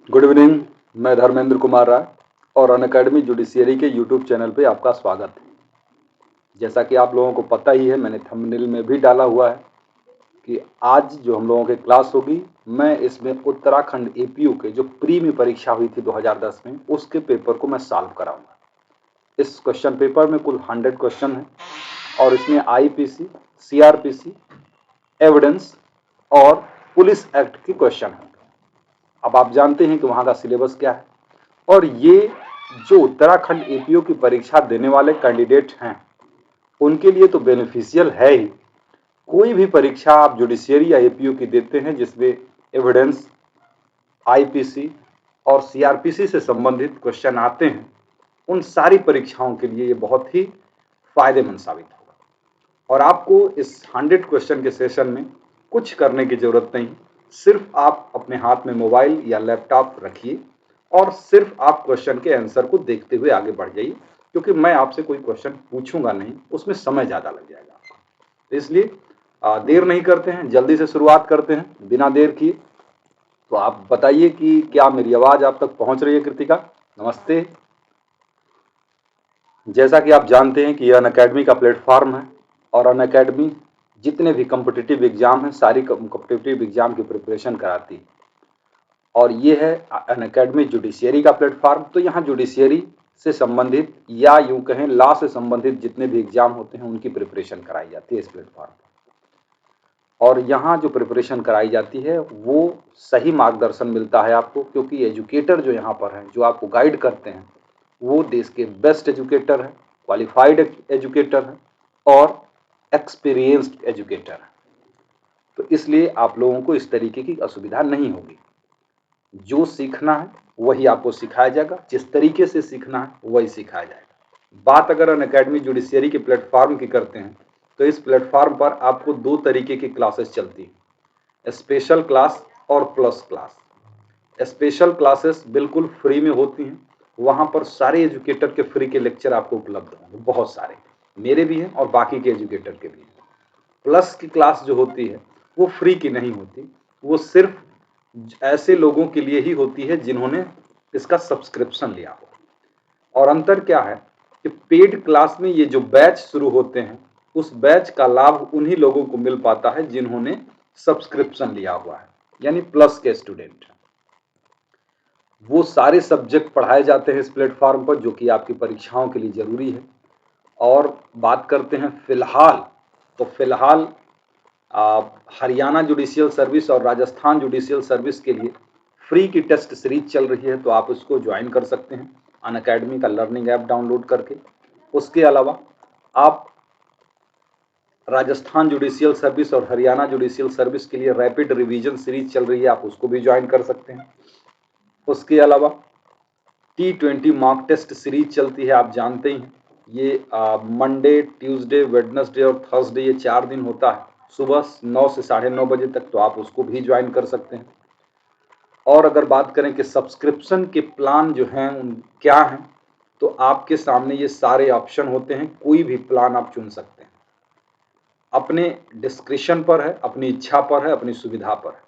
Good evening. मैं धर्मेंद्र कुमार राय और Unacademy judiciary के यूट्यूब चैनल पे आपका स्वागत है। जैसा कि आप लोगों को पता ही है, मैंने थंबनेल में भी डाला हुआ है कि आज जो हम लोगों की क्लास होगी, मैं इसमें उत्तराखंड एपीयू के जो प्री में परीक्षा हुई थी 2010 में, उसके पेपर को मैं सॉल्व कराऊंगा। इस क्वेश्चन पेपर में कुल 100 क्वेश्चन है और इसमें आईपीसी, सीआरपीसी, एविडेंस और पुलिस एक्ट के क्वेश्चन हैं। अब आप जानते हैं कि वहाँ का सिलेबस क्या है और ये जो उत्तराखंड एपीओ की परीक्षा देने वाले कैंडिडेट हैं उनके लिए तो बेनिफिशियल है ही। कोई भी परीक्षा आप जुडिशियरी या एपीओ की देते हैं जिसमें एविडेंस, आईपीसी और सीआरपीसी से संबंधित क्वेश्चन आते हैं, उन सारी परीक्षाओं के लिए ये बहुत ही फायदेमंद साबित होगा। और आपको इस 100 क्वेश्चन के सेशन में कुछ करने की जरूरत नहीं, सिर्फ आप अपने हाथ में मोबाइल या लैपटॉप रखिए और सिर्फ आप क्वेश्चन के आंसर को देखते हुए आगे बढ़ जाइए, क्योंकि मैं आपसे कोई क्वेश्चन पूछूंगा नहीं, उसमें समय ज़्यादा लग जाएगा आपको। इसलिए देर नहीं करते हैं, जल्दी से शुरुआत करते हैं बिना देर किए। तो आप बताइए कि क्या मेरी आवाज़ आप तक पहुंच रही है? कृतिका, नमस्ते। जैसा कि आप जानते हैं कि यह अनअकैडमी का प्लेटफॉर्म है और अनअकैडमी जितने भी कॉम्पिटिटिव एग्जाम हैं, सारी कॉम्पिटिटिव एग्जाम की प्रिपरेशन कराती है। और ये है अनअकैडमी जुडिशियरी का प्लेटफॉर्म। तो यहाँ जुडिशियरी से संबंधित या यूं कहें लॉ से संबंधित जितने भी एग्जाम होते हैं उनकी प्रिपरेशन कराई जाती है इस प्लेटफॉर्म पर। और यहाँ जो प्रिपरेशन कराई जाती है वो सही मार्गदर्शन मिलता है आपको, क्योंकि एजुकेटर जो यहाँ पर हैं, जो आपको गाइड करते हैं, वो देश के बेस्ट एजुकेटर हैं, क्वालिफाइड एजुकेटर हैं और एक्सपीरियंस्ड एजुकेटर हैं। तो इसलिए आप लोगों को इस तरीके की असुविधा नहीं होगी। जो सीखना है वही आपको सिखाया जाएगा, जिस तरीके से सीखना है वही सिखाया जाएगा। बात अगर अनअकैडमी जुडिशियरी के प्लेटफॉर्म की करते हैं तो इस प्लेटफॉर्म पर आपको दो तरीके की क्लासेस चलती हैं, स्पेशल क्लास और प्लस क्लास। स्पेशल क्लासेस बिल्कुल फ्री में होती हैं, वहाँ पर सारे एजुकेटर के फ्री के लेक्चर आपको उपलब्ध होंगे, बहुत सारे, मेरे भी हैं और बाकी के एजुकेटर के भी हैं। प्लस की क्लास जो होती है वो फ्री की नहीं होती, वो सिर्फ ऐसे लोगों के लिए ही होती है जिन्होंने इसका सब्सक्रिप्शन लिया हो। और अंतर क्या है कि पेड क्लास में ये जो बैच शुरू होते हैं, उस बैच का लाभ उन्हीं लोगों को मिल पाता है जिन्होंने सब्सक्रिप्शन लिया हुआ है, यानी प्लस के स्टूडेंट। वो सारे सब्जेक्ट पढ़ाए जाते हैं इस प्लेटफॉर्म पर जो कि आपकी परीक्षाओं के लिए जरूरी है। और बात करते हैं फिलहाल, तो फिलहाल हरियाणा जुडिशियल सर्विस और राजस्थान जुडिशियल सर्विस के लिए फ्री की टेस्ट सीरीज चल रही है, तो आप उसको ज्वाइन कर सकते हैं अनअकैडमी का लर्निंग ऐप डाउनलोड करके। उसके अलावा आप राजस्थान जुडिशियल सर्विस और हरियाणा जुडिशियल सर्विस के लिए रैपिड रिवीजन सीरीज चल रही है, आप उसको भी ज्वाइन कर सकते हैं। उसके अलावा T20 मॉक टेस्ट सीरीज चलती है, आप जानते ही हैं। ये मंडे, ट्यूसडे, वेडनेसडे और थर्सडे, ये 4 दिन होता है, सुबह 9 से 9:30 बजे तक, तो आप उसको भी ज्वाइन कर सकते हैं। और अगर बात करें कि सब्सक्रिप्शन के प्लान जो हैं उन क्या हैं, तो आपके सामने ये सारे ऑप्शन होते हैं, कोई भी प्लान आप चुन सकते हैं, अपने डिस्क्रिप्शन पर है, अपनी इच्छा पर है, अपनी सुविधा पर है।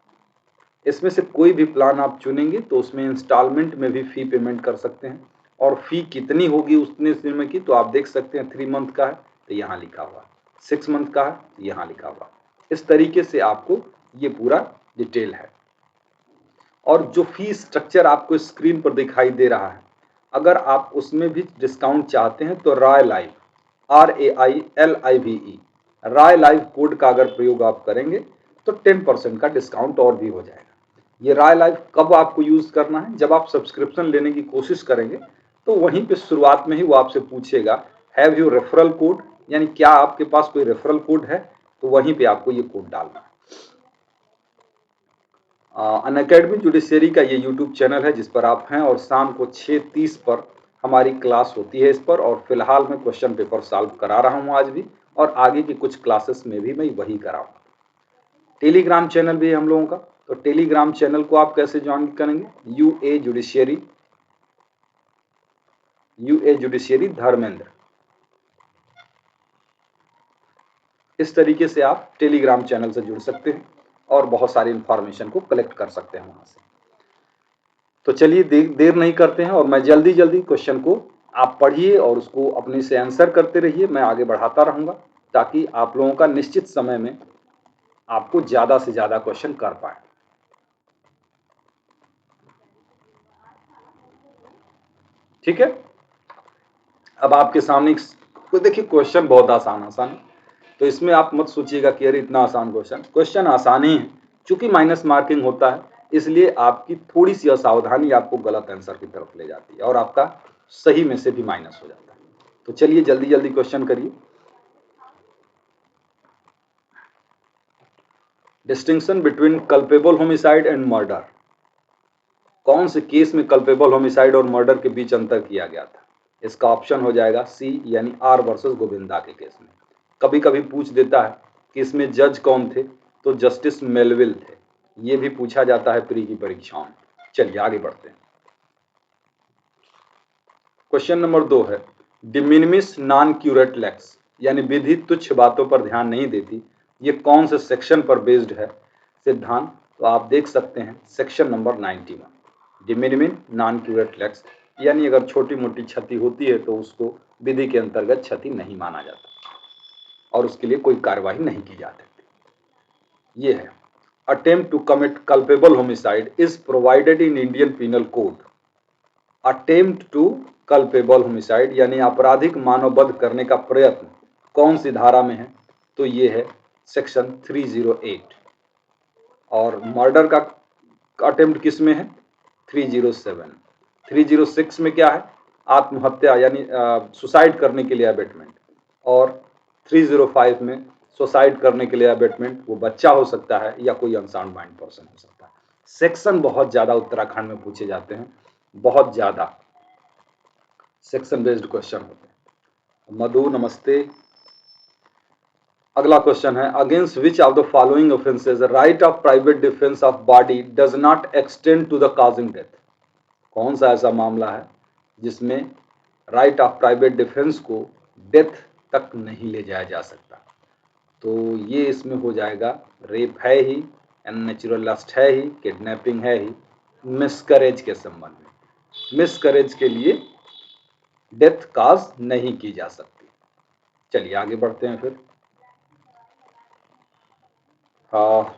इसमें से कोई भी प्लान आप चुनेंगे तो उसमें इंस्टॉलमेंट में भी फ़ी पेमेंट कर सकते हैं। और फ़ी कितनी होगी उतने समय की, तो आप देख सकते हैं 3 मंथ का है तो यहाँ लिखा हुआ, 6 मंथ का है तो यहाँ लिखा हुआ। इस तरीके से आपको ये पूरा डिटेल है। और जो फी स्ट्रक्चर आपको स्क्रीन पर दिखाई दे रहा है, अगर आप उसमें भी डिस्काउंट चाहते हैं तो राय लाइव, RAILIVE, राय लाइव कोड का अगर प्रयोग आप करेंगे तो 10% का डिस्काउंट और भी हो जाएगा। ये राय लाइव कब आपको यूज करना है? जब आप सब्सक्रिप्शन लेने की कोशिश करेंगे तो वहीं पे शुरुआत में ही वो आपसे पूछेगा हैव यू रेफरल कोड, यानी क्या आपके पास कोई रेफरल कोड है, तो वहीं पे आपको ये कोड डालना है। अनअकैडमी जुडिशियरी का ये यूट्यूब चैनल है जिस पर आप हैं, और शाम को 6:30 पर हमारी क्लास होती है इस पर। और फिलहाल मैं क्वेश्चन पेपर सॉल्व करा रहा हूँ आज भी, और आगे की कुछ क्लासेस में भी मैं वही कराऊंगा। टेलीग्राम चैनल भी है हम लोगों का, तो टेलीग्राम चैनल को आप कैसे ज्वाइन करेंगे? यूए जुडिशियरी धर्मेंद्र, इस तरीके से आप टेलीग्राम चैनल से जुड़ सकते हैं। और बहुत सारी इंफॉर्मेशन को कलेक्ट कर सकते हैं वहाँ से। तो चलिए देर नहीं करते हैं और मैं जल्दी जल्दी क्वेश्चन को आप पढ़िए और उसको अपने से आंसर करते रहिए। मैं आगे बढ़ाता रहूँगा ताकि आप लोगों का निश्चित समय में आपको ज़्यादा से ज़्यादा क्वेश्चन कर पाए। ठीक है, अब आपके सामने देखिए क्वेश्चन बहुत आसान है, तो इसमें आप मत सोचिएगा कि अरे इतना आसान क्वेश्चन आसान ही है। चूंकि माइनस मार्किंग होता है इसलिए आपकी थोड़ी सी असावधानी आपको गलत आंसर की तरफ ले जाती है और आपका सही में से भी माइनस हो जाता है। तो चलिए जल्दी जल्दी क्वेश्चन करिए। Distinction between culpable homicide and murder. कौन से केस में कल्पेबल होमिसाइड और मर्डर के बीच अंतर किया गया था? इसका ऑप्शन हो जाएगा सी, यानी आर वर्सेस गोविंदा के केस में। कभी कभी पूछ देता है कि इसमें जज कौन थे, तो जस्टिस मेलविल थे। ये भी पूछा जाता है प्री की परीक्षाओं में। चलिए आगे बढ़ते हैं। क्वेश्चन नंबर 2 है डिमिनिमिस नॉन क्यूरेट लेक्स, यानी विधि तुच्छ बातों पर ध्यान नहीं देती, ये कौन से सेक्शन पर बेस्ड है सिद्धांत? तो आप देख सकते हैं सेक्शन नंबर 91, डिमिनिमिन नॉन क्यूरेट लेक्स, यानी अगर छोटी मोटी क्षति होती है तो उसको विधि के अंतर्गत क्षति नहीं माना जाता और उसके लिए कोई कार्रवाई नहीं की जा सकती। ये है attempt to commit culpable homicide is provided in Indian penal code. Attempt to culpable homicide यानी आपराधिक मानववध करने का प्रयत्न कौन सी धारा में है? तो ये है सेक्शन 308। और मर्डर का अटेम्प्ट किस में है? 307। 306 में क्या है? आत्महत्या यानी सुसाइड करने के लिए अबेटमेंट। और 305 में सुसाइड करने के लिए अबेटमेंट वो बच्चा हो सकता है या कोई अनसाउंड माइंड पर्सन हो सकता है। सेक्शन बहुत ज्यादा उत्तराखंड में पूछे जाते हैं, बहुत ज्यादा सेक्शन बेस्ड क्वेश्चन होते हैं। मधु नमस्ते। अगला क्वेश्चन है against which of the following offences right of private defence of body does not extend to the causing death. कौन सा ऐसा मामला है जिसमें राइट ऑफ प्राइवेट डिफेंस को डेथ तक नहीं ले जाया जा सकता? तो ये इसमें हो जाएगा रेप है ही, अननेचुरल लस्ट है ही, किडनैपिंग है ही, मिसकरेज के संबंध में। मिसकरेज के लिए डेथ काज नहीं की जा सकती। चलिए आगे बढ़ते हैं फिर।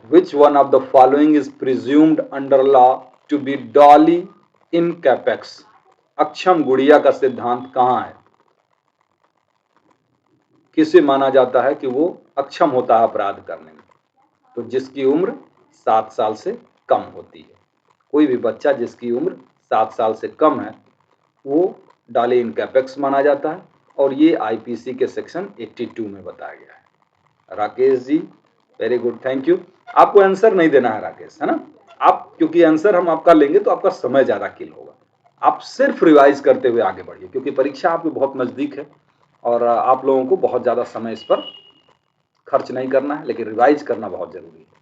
Which one of the following is presumed under law to be doli incapax. अक्षम गुड़िया का सिद्धांत कहाँ है? किसे माना जाता है कि वो अक्षम होता है अपराध करने में? तो जिसकी उम्र 7 साल से कम होती है। कोई भी बच्चा जिसकी उम्र 7 साल से कम है वो डॉली इन कैपेक्स माना जाता है और ये आईपीसी के सेक्शन 82 में बताया गया है। Rakesh ji very good, thank you. आपको आंसर नहीं देना है राकेश, है ना? आप क्योंकि आंसर हम आपका लेंगे तो आपका समय ज्यादा किल होगा। आप सिर्फ रिवाइज करते हुए आगे बढ़िए क्योंकि परीक्षा आपकी बहुत नजदीक है और आप लोगों को बहुत ज्यादा समय इस पर खर्च नहीं करना है, लेकिन रिवाइज करना बहुत जरूरी है।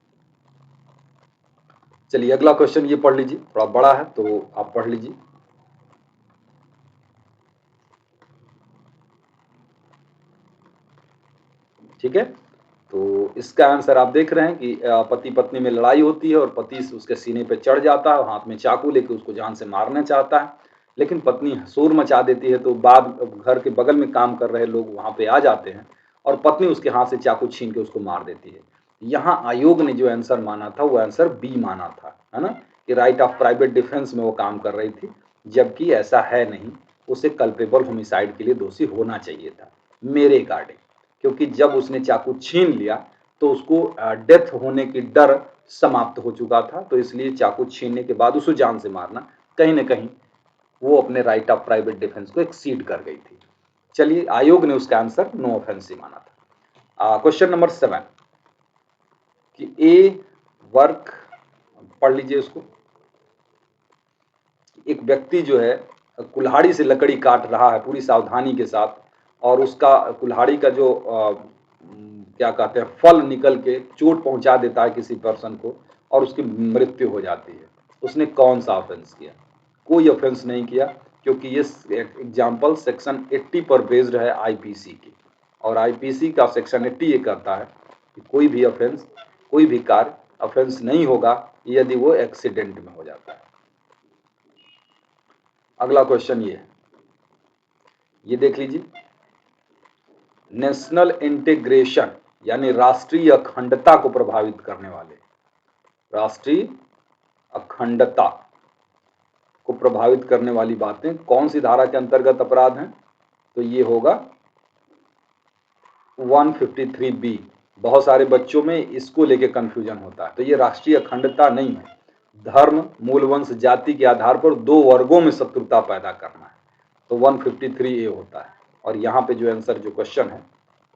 चलिए अगला क्वेश्चन ये पढ़ लीजिए, थोड़ा बड़ा है तो आप पढ़ लीजिए। ठीक है, तो इसका आंसर आप देख रहे हैं कि पति पत्नी में लड़ाई होती है और पति उसके सीने पे चढ़ जाता है, हाथ में चाकू लेके उसको जान से मारना चाहता है, लेकिन पत्नी शोर मचा देती है। तो बाद घर के बगल में काम कर रहे लोग वहां पे आ जाते हैं और पत्नी उसके हाथ से चाकू छीन के उसको मार देती है। यहाँ आयोग ने जो आंसर माना था वो आंसर बी माना था, है ना, कि राइट ऑफ प्राइवेट डिफेंस में वो काम कर रही थी, जबकि ऐसा है नहीं। उसे कल्पेबल होमिसाइड के लिए दोषी होना चाहिए था मेरे अकॉर्डिंग, क्योंकि जब उसने चाकू छीन लिया तो उसको डेथ होने की डर समाप्त हो चुका था। तो इसलिए चाकू छीनने के बाद उसको जान से मारना कहीं ना कहीं वो अपने राइट ऑफ प्राइवेट डिफेंस को एक्सीड कर गई थी। चलिए आयोग ने उसका आंसर नो ऑफेंसिव माना था। क्वेश्चन नंबर 7 कि ए वर्क, पढ़ लीजिए उसको। एक व्यक्ति जो है कुल्हाड़ी से लकड़ी काट रहा है पूरी सावधानी के साथ और उसका कुल्हाड़ी का जो क्या कहते हैं फल निकल के चोट पहुंचा देता है किसी पर्सन को और उसकी मृत्यु हो जाती है। उसने कौन सा ऑफेंस किया? कोई ऑफेंस नहीं किया, क्योंकि ये एग्जाम्पल सेक्शन 80 पर बेस्ड है आईपीसी की, और आईपीसी का सेक्शन 80 ये कहता है कि कोई भी ऑफेंस, कोई भी कार्य ऑफेंस नहीं होगा यदि वो एक्सीडेंट में हो जाता है। अगला क्वेश्चन ये है, ये देख लीजिए, नेशनल इंटीग्रेशन यानी राष्ट्रीय अखंडता को प्रभावित करने वाले, राष्ट्रीय अखंडता को प्रभावित करने वाली बातें कौन सी धारा के अंतर्गत अपराध हैं? तो ये होगा 153B। बहुत सारे बच्चों में इसको लेके कंफ्यूजन होता है। तो ये राष्ट्रीय अखंडता नहीं है, धर्म, मूल वंश, जाति के आधार पर दो वर्गों में शत्रुता पैदा करना है, तो 153A होता है। और यहाँ पे जो आंसर, जो क्वेश्चन है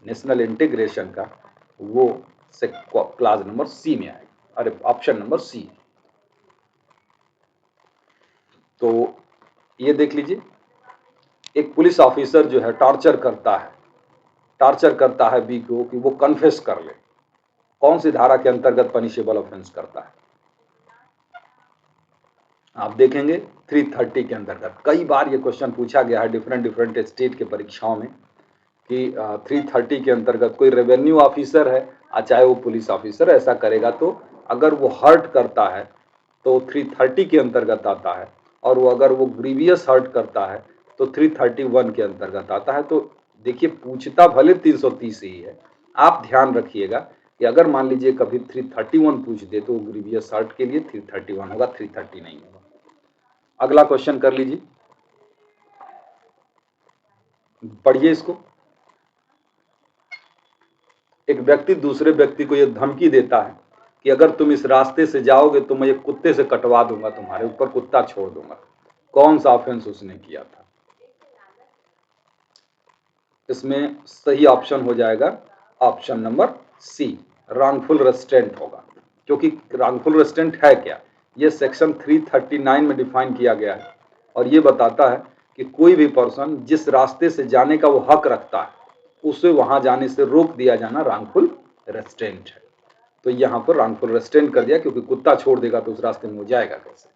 नेशनल इंटीग्रेशन का, वो क्लास नंबर सी में आएगा, अरे ऑप्शन नंबर सी। तो ये देख लीजिए, एक पुलिस ऑफिसर जो है टॉर्चर करता है बी को कि वो कन्फेस कर ले, कौन सी धारा के अंतर्गत पनिशेबल ऑफेंस करता है? आप देखेंगे 330 के अंतर्गत। कई बार ये क्वेश्चन पूछा गया है डिफरेंट स्टेट के परीक्षाओं में कि 330 के अंतर्गत कोई रेवेन्यू ऑफिसर है, चाहे वो पुलिस ऑफिसर, ऐसा करेगा तो अगर वो हर्ट करता है तो 330 के अंतर्गत आता है, और वो अगर वो ग्रीवियस हर्ट करता है तो 331 के अंतर्गत आता है। तो देखिए, पूछता भले 330 ही है, आप ध्यान रखिएगा कि अगर मान लीजिए कभी 331 पूछ दे तो ग्रीवियस हर्ट के लिए 331 होगा, 330 नहीं होगा। अगला क्वेश्चन कर लीजिए, पढ़िए इसको। एक व्यक्ति दूसरे व्यक्ति को यह धमकी देता है कि अगर तुम इस रास्ते से जाओगे तो मैं एक कुत्ते से कटवा दूंगा, तुम्हारे ऊपर कुत्ता छोड़ दूंगा। कौन सा ऑफेंस उसने किया था? इसमें सही ऑप्शन हो जाएगा option number C, wrongful restraint होगा। क्योंकि रॉन्गफुल रेस्ट्रेंट है क्या? ये सेक्शन 339 में डिफाइन किया गया है, और ये बताता है कि कोई भी पर्सन जिस रास्ते से जाने का वो हक रखता है, उसे वहां जाने से रोक दिया जाना रॉन्गफुल रेस्ट्रेंट है। तो यहां पर रॉन्गफुल रेस्ट्रेंट कर दिया, क्योंकि कुत्ता छोड़ देगा तो उस रास्ते में वो जाएगा कैसे?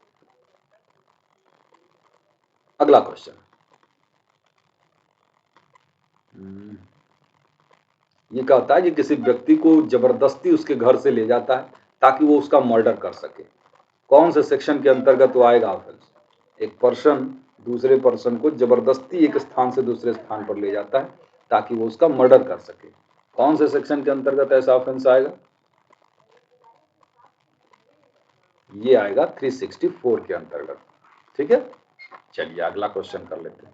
अगला क्वेश्चन, ये कहता है कि किसी व्यक्ति को जबरदस्ती उसके घर से ले जाता है ताकि वो उसका मर्डर कर सके। कौन से सेक्शन के अंतर्गत वो आएगा ऑफेंस? एक पर्सन दूसरे पर्सन को जबरदस्ती एक स्थान से दूसरे स्थान पर ले जाता है ताकि वो उसका मर्डर कर सके। कौन से सेक्शन के अंतर्गत ऐसा ऑफेंस आएगा? ये आएगा 364 के अंतर्गत। ठीक है, चलिए अगला क्वेश्चन कर लेते हैं।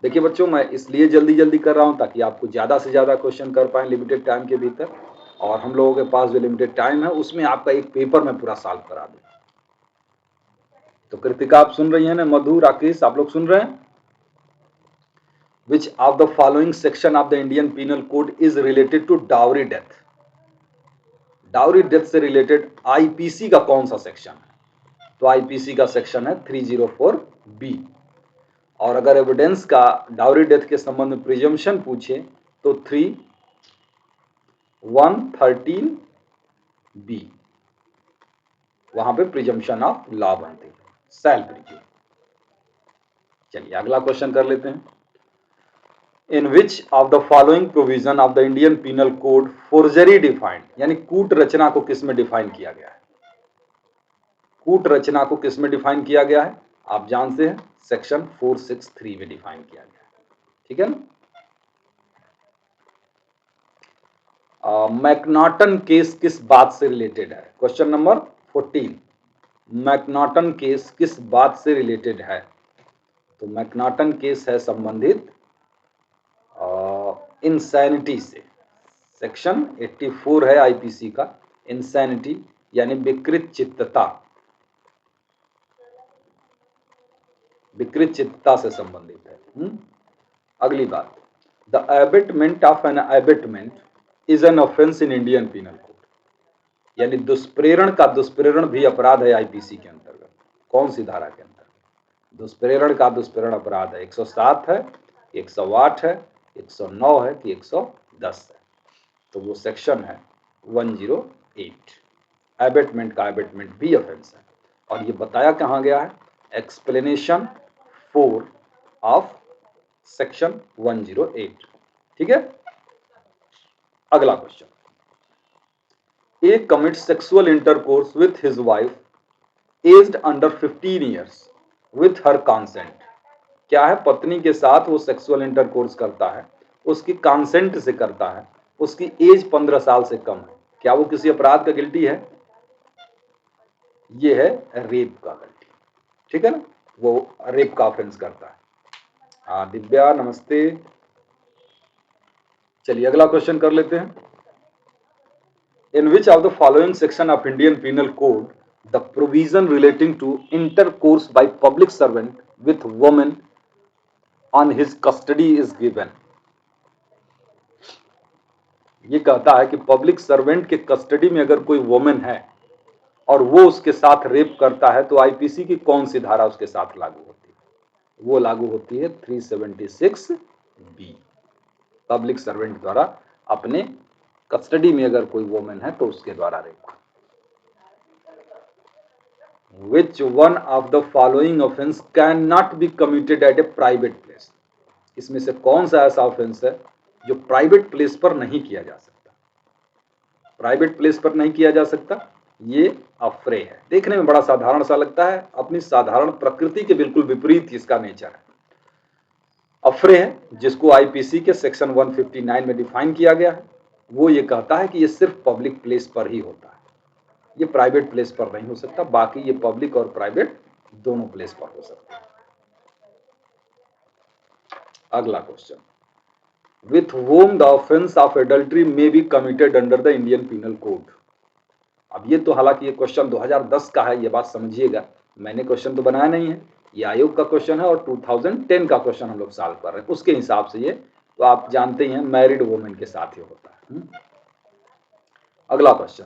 देखिए बच्चों, मैं इसलिए जल्दी जल्दी कर रहा हूं ताकि आपको ज्यादा से ज्यादा क्वेश्चन कर पाए लिमिटेड टाइम के भीतर, और हम लोगों के पास जो लिमिटेड टाइम है उसमें आपका एक पेपर में पूरा सॉल्व करा दूं। तो कृतिका आप सुन रही हैं ना, मधु, राकेश, आप लोग सुन रहे हैं? Which of the following section of the Indian Penal Code is related to dowry death? Dowry death से रिलेटेड आईपीसी का कौन सा सेक्शन है? तो आईपीसी का सेक्शन है 304B। और अगर एविडेंस का डाउरी डेथ के संबंध में प्रिजम्पशन पूछे तो 3113B, वहां पे प्रिजम्पशन ऑफ लॉ बनती है, सेल्फ प्रिज्यूम। चलिए अगला क्वेश्चन कर लेते हैं। In which of the following provision of the Indian penal code forgery defined, यानी कूट रचना को किस में डिफाइन किया गया है? कूट रचना को किस में डिफाइन किया गया है? आप जानते हैं सेक्शन 463 में डिफाइन किया गया है। ठीक है ना? मैकनॉटन केस किस बात से रिलेटेड है? क्वेश्चन नंबर 14, मैकनॉटन केस किस बात से रिलेटेड है? तो मैकनॉटन केस है संबंधित इंसैनिटी से। सेक्शन 84 है आईपीसी का, इंसैनिटी यानी विकृत चित्तता, विकृत चित्तता से संबंधित है। अगली बात, the abetment of an abetment is an offence in Indian penal code, यानी दुष्प्रेरण का दुष्प्रेरण भी अपराध है आईपीसी के अंतर्गत। कौन सी धारा के अंतर्गत? दुष्प्रेरण का दुष्प्रेरण अपराध है 107 है, 108 है, 109 है कि 110 है? तो वो सेक्शन है 108। एबेटमेंट का एबेटमेंट भी ऑफेंस है, और ये बताया कहाँ गया है? Explanation 4 of section 108। ठीक है, अगला question, A commits sexual intercourse with his wife aged under 15 years with her consent. क्या है, पत्नी के साथ वो सेक्सुअल इंटरकोर्स करता है, उसकी कंसेंट से करता है, उसकी एज 15 साल से कम है, क्या वो किसी अपराध का गिल्टी है? ये है रेप का गिल्टी, ठीक है ना, वो रेप का ऑफेंस करता है। हाँ दिव्या नमस्ते। चलिए अगला क्वेश्चन कर लेते हैं। In which of the following section of Indian Penal Code the provision relating to intercourse by public servant with woman on his custody is given? ये कहता है कि पब्लिक सर्वेंट के कस्टडी में अगर कोई वुमेन है और वो उसके साथ रेप करता है तो आईपीसी की कौन सी धारा उसके साथ लागू होती है? वो लागू होती है 376 बी। पब्लिक सर्वेंट द्वारा अपने कस्टडी में अगर कोई वुमेन है तो उसके द्वारा rape. Which one of the following offense cannot be committed at a private place? इसमें से कौन सा ऐसा ऑफेंस है जो प्राइवेट प्लेस पर नहीं किया जा सकता? प्राइवेट प्लेस पर नहीं किया जा सकता, ये अफ्रे है। देखने में बड़ा साधारण सा लगता है, अपनी साधारण प्रकृति के बिल्कुल विपरीत इसका नेचर है। अफ्रे है जिसको आईपीसी के सेक्शन 159 में डिफाइन किया गया है। वो ये कहता है कि ये सिर्फ पब्लिक प्लेस पर ही होता है, ये प्राइवेट प्लेस पर नहीं हो सकता, बाकी ये पब्लिक और प्राइवेट दोनों प्लेस पर हो सकता है। अगला question, with whom the offense of adultery may be committed under the Indian Penal Code? अब ये तो हालांकि ये क्वेश्चन 2010 का है, ये बात समझिएगा, मैंने क्वेश्चन तो बनाया नहीं है, ये आयोग का क्वेश्चन है और 2010 का क्वेश्चन हम लोग सॉल्व कर रहे हैं, उसके हिसाब से ये तो आप जानते हैं मैरिड वुमेन के साथ ही होता है। अगला क्वेश्चन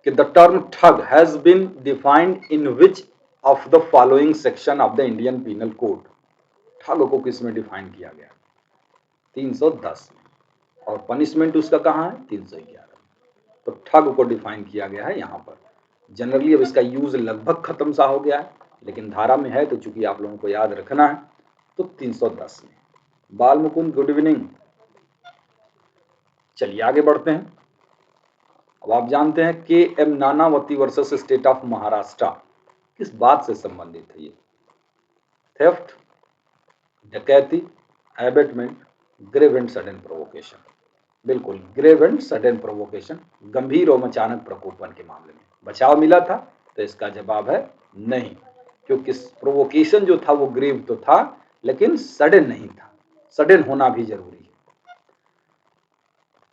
कि the term thug has been defined in which of the following section of the Indian penal code? ठग को किस में डिफाइन किया गया? 310 और पनिशमेंट उसका कहाँ है? 311। तो ठग को डिफाइन किया गया है यहाँ पर। जनरली अब इसका यूज लगभग खत्म सा हो गया है, लेकिन धारा में है तो चूंकि आप लोगों को याद रखना है तो 310 में। बाल मुकुंद गुड इवनिंग। चलिए आगे बढ़ते हैं। अब आप जानते हैं K M Nanavati versus state of Maharashtra किस बात से संबंधित है? ये थेफ्ट, डकैती, abetment, grave and sudden provocation. बिल्कुल ग्रेव एंड सडन प्रोवोकेशन, गंभीर और अचानक प्रकोपन के मामले में बचाव मिला था, तो इसका जवाब है नहीं, क्योंकि प्रोवोकेशन जो था वो ग्रेव तो था लेकिन सडन नहीं था, सडन होना भी जरूरी है।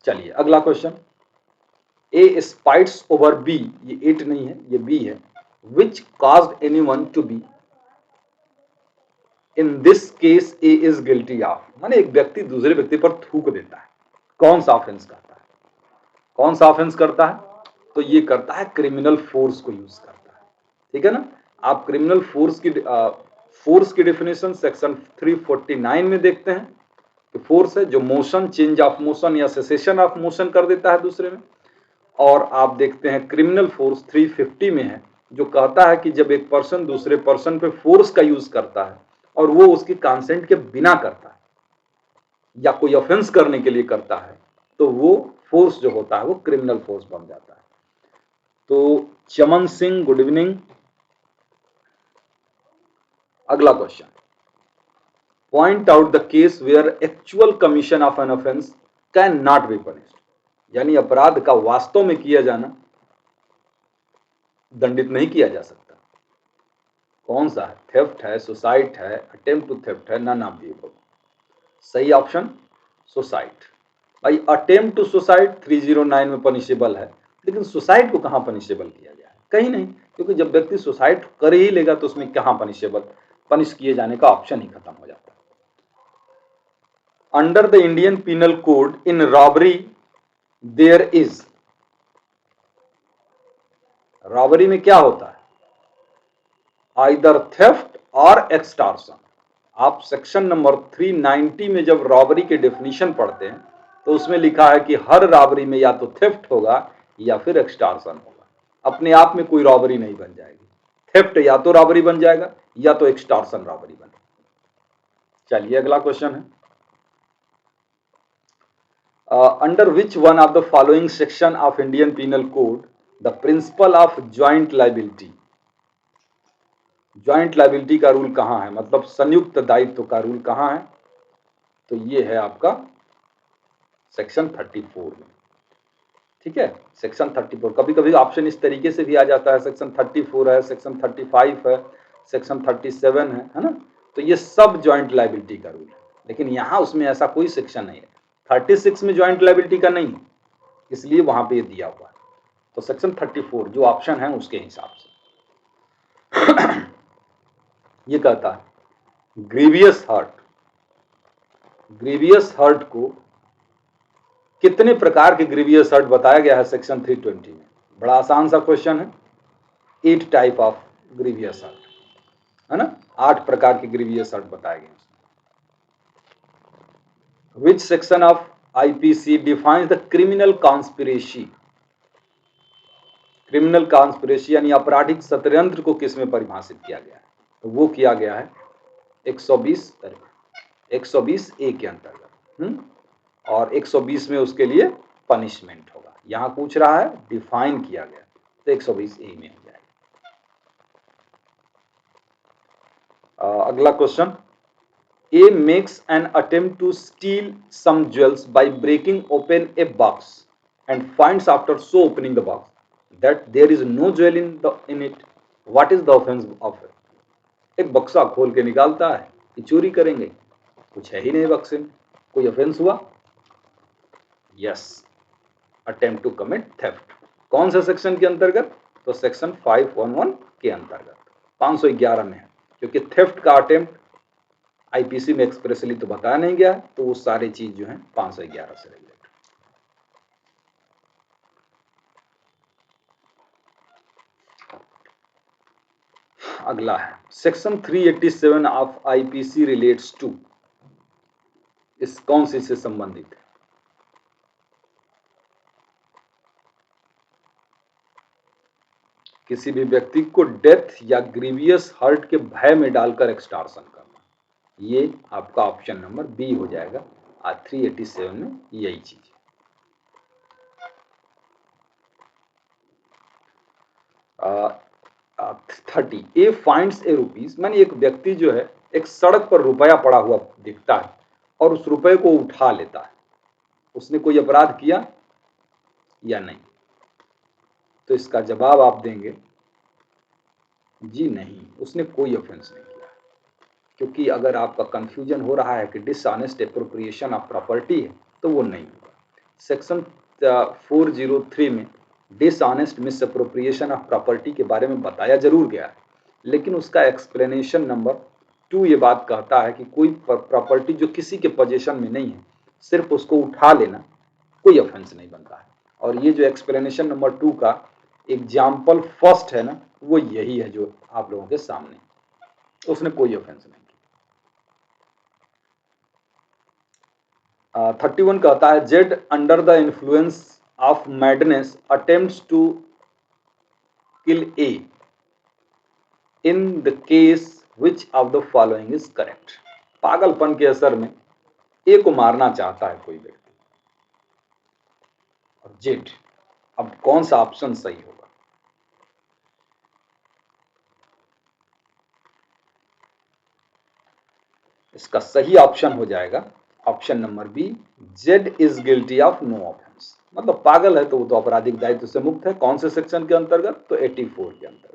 चलिए अगला question, A spits over B, ये इट नहीं है ये बी है, which caused anyone to be, in this case A is guilty of, माने एक व्यक्ति दूसरे व्यक्ति पर थूक देता है, कौन सा ऑफेंस करता है? कौन सा ऑफेंस करता है? तो ये करता है क्रिमिनल फोर्स को यूज करता है, ठीक है ना। आप क्रिमिनल फोर्स की डेफिनेशन सेक्शन 349 में देखते हैं कि फोर्स है जो मोशन, चेंज ऑफ मोशन या सेसेशन ऑफ मोशन कर देता है दूसरे में। और आप देखते हैं क्रिमिनल फोर्स 350 में है जो कहता है कि जब एक पर्सन दूसरे पर्सन पे फोर्स का यूज करता है और वो उसकी कंसेंट के बिना करता है या कोई ऑफेंस करने के लिए करता है तो वो फोर्स जो होता है वो क्रिमिनल फोर्स बन जाता है। तो चमन सिंह गुड इवनिंग। अगला question, point out the case where actual commission of an offence can not be punished, यानी अपराध का वास्तव में किया जाना दंडित नहीं किया जा सकता। कौन सा है? थेफ्ट है, सुसाइड है, अटेम्प्ट टू थेफ्ट है, नन ऑफ द अबव। सही ऑप्शन सुसाइड। भाई अटेम्प्ट टू सुसाइड 309 में पनिशेबल है, लेकिन सुसाइड को कहां पनिशेबल किया गया है? कहीं नहीं, क्योंकि जब व्यक्ति सुसाइड कर ही लेगा तो उसमें कहां पनिश किए जाने का ऑप्शन ही खत्म हो जाता है। Under the Indian penal code in robbery there is, robbery में क्या होता है? आइदर थेफ्ट और एक्सटॉर्शन। आप सेक्शन नंबर 390 में जब रॉबरी के डेफिनेशन पढ़ते हैं तो उसमें लिखा है कि हर रॉबरी में या तो थेफ्ट होगा या फिर एक्सटॉर्शन होगा, अपने आप में कोई रॉबरी नहीं बन जाएगी। थेफ्ट या तो रॉबरी बन जाएगा या तो एक्सटॉर्शन रॉबरी बनेगा। चलिए अगला क्वेश्चन है, under which one of the following section of Indian penal code the principle of joint liability, joint liability का रूल कहाँ है, मतलब संयुक्त दायित्व का रूल कहाँ है, तो ये है आपका सेक्शन 34 में। ठीक है, सेक्शन 34। कभी कभी ऑप्शन इस तरीके से भी आ जाता है, सेक्शन 34 है, सेक्शन 35 है, सेक्शन 37 है ना, तो ये सब ज्वाइंट लाइबिलिटी का रूल है, लेकिन यहाँ उसमें ऐसा कोई सेक्शन नहीं है। 36 में ज्वाइंट लाइबिलिटी का नहीं है, इसलिए वहां पे ये दिया हुआ है। तो सेक्शन 34 जो ऑप्शन है उसके हिसाब से ये कहता है ग्रीवियस हर्ट, ग्रीवियस हर्ट को कितने प्रकार के ग्रीवियस हर्ट बताया गया है सेक्शन 320 में। बड़ा आसान सा क्वेश्चन है, 8 टाइप ऑफ ग्रीवियस हर्ट, है ना, 8 प्रकार के ग्रीवियस हर्ट बताए गए। विच section of IPC defines the criminal conspiracy, criminal conspiracy यानी आपराधिक षड्यंत्र को किस में परिभाषित किया गया है, तो वो किया गया है 120 ए के अंतर्गत। और 120 में उसके लिए पनिशमेंट होगा, यहां पूछ रहा है डिफाइन किया गया, तो 120 ए में हो जाएगा। अगला question, A makes an attempt to steal some jewels by breaking open a box and finds after so opening the box that there is no jewel in it, what is the offence of it. एक बक्सा खोल के निकालता है कि चोरी करेंगे, कुछ है ही नहीं बक्से में, कोई ऑफेंस हुआ? Yes, attempt to commit theft. कौन सा सेक्शन के अंतर्गत? तो सेक्शन 511 के अंतर्गत 511 में है, क्योंकि थेफ्ट का अटेम्प्ट आईपीसी में एक्सप्रेसली तो बताया नहीं गया, तो वो सारी चीज जो है 511 से रिलेटेड। अगला है section 387 of IPC relates to, इस कौन सी से संबंधित है? किसी भी व्यक्ति को डेथ या ग्रीवियस हर्ट के भय में डालकर एक्सटॉर्शन करना, ये आपका ऑप्शन नंबर बी हो जाएगा। 387 में यही चीज है। 30 ए फाइंड्स ए रुपीज, मैंने एक व्यक्ति जो है एक सड़क पर रुपया पड़ा हुआ दिखता है और उस रुपये को उठा लेता है, उसने कोई अपराध किया या नहीं? तो इसका जवाब आप देंगे जी नहीं, उसने कोई ऑफेंस नहीं किया, क्योंकि अगर आपका कंफ्यूजन हो रहा है कि डिसऑनेस्ट एप्रोप्रिएशन ऑफ प्रॉपर्टी है तो वो नहीं होगा। सेक्शन 403 में डिसऑनेस्ट मिसअप्रोप्रिएशन ऑफ प्रॉपर्टी के बारे में बताया जरूर गया है, लेकिन उसका एक्सप्लेनेशन नंबर 2 ये बात कहता है कि कोई प्रॉपर्टी जो किसी के पोजीशन में नहीं है, सिर्फ उसको उठा लेना कोई ऑफेंस नहीं बनता है। और ये जो एक्सप्लेनेशन नंबर 2 का एग्जाम्पल फर्स्ट है ना, वो यही है जो आप लोगों के सामने, उसने कोई ऑफेंस नहीं किया। 31 कहता है Z under the influence of madness attempts to kill A in the case which of the following is correct. पागलपन के असर में ए को मारना चाहता है कोई व्यक्ति, और जेड, अब कौन सा ऑप्शन सही होगा? इसका सही ऑप्शन हो जाएगा option number B, Z is guilty of no offence. मतलब पागल है तो वो तो आपराधिक दायित्व से मुक्त है। कौन से सेक्शन के अंतर्गत? तो 84 के अंतर्गत।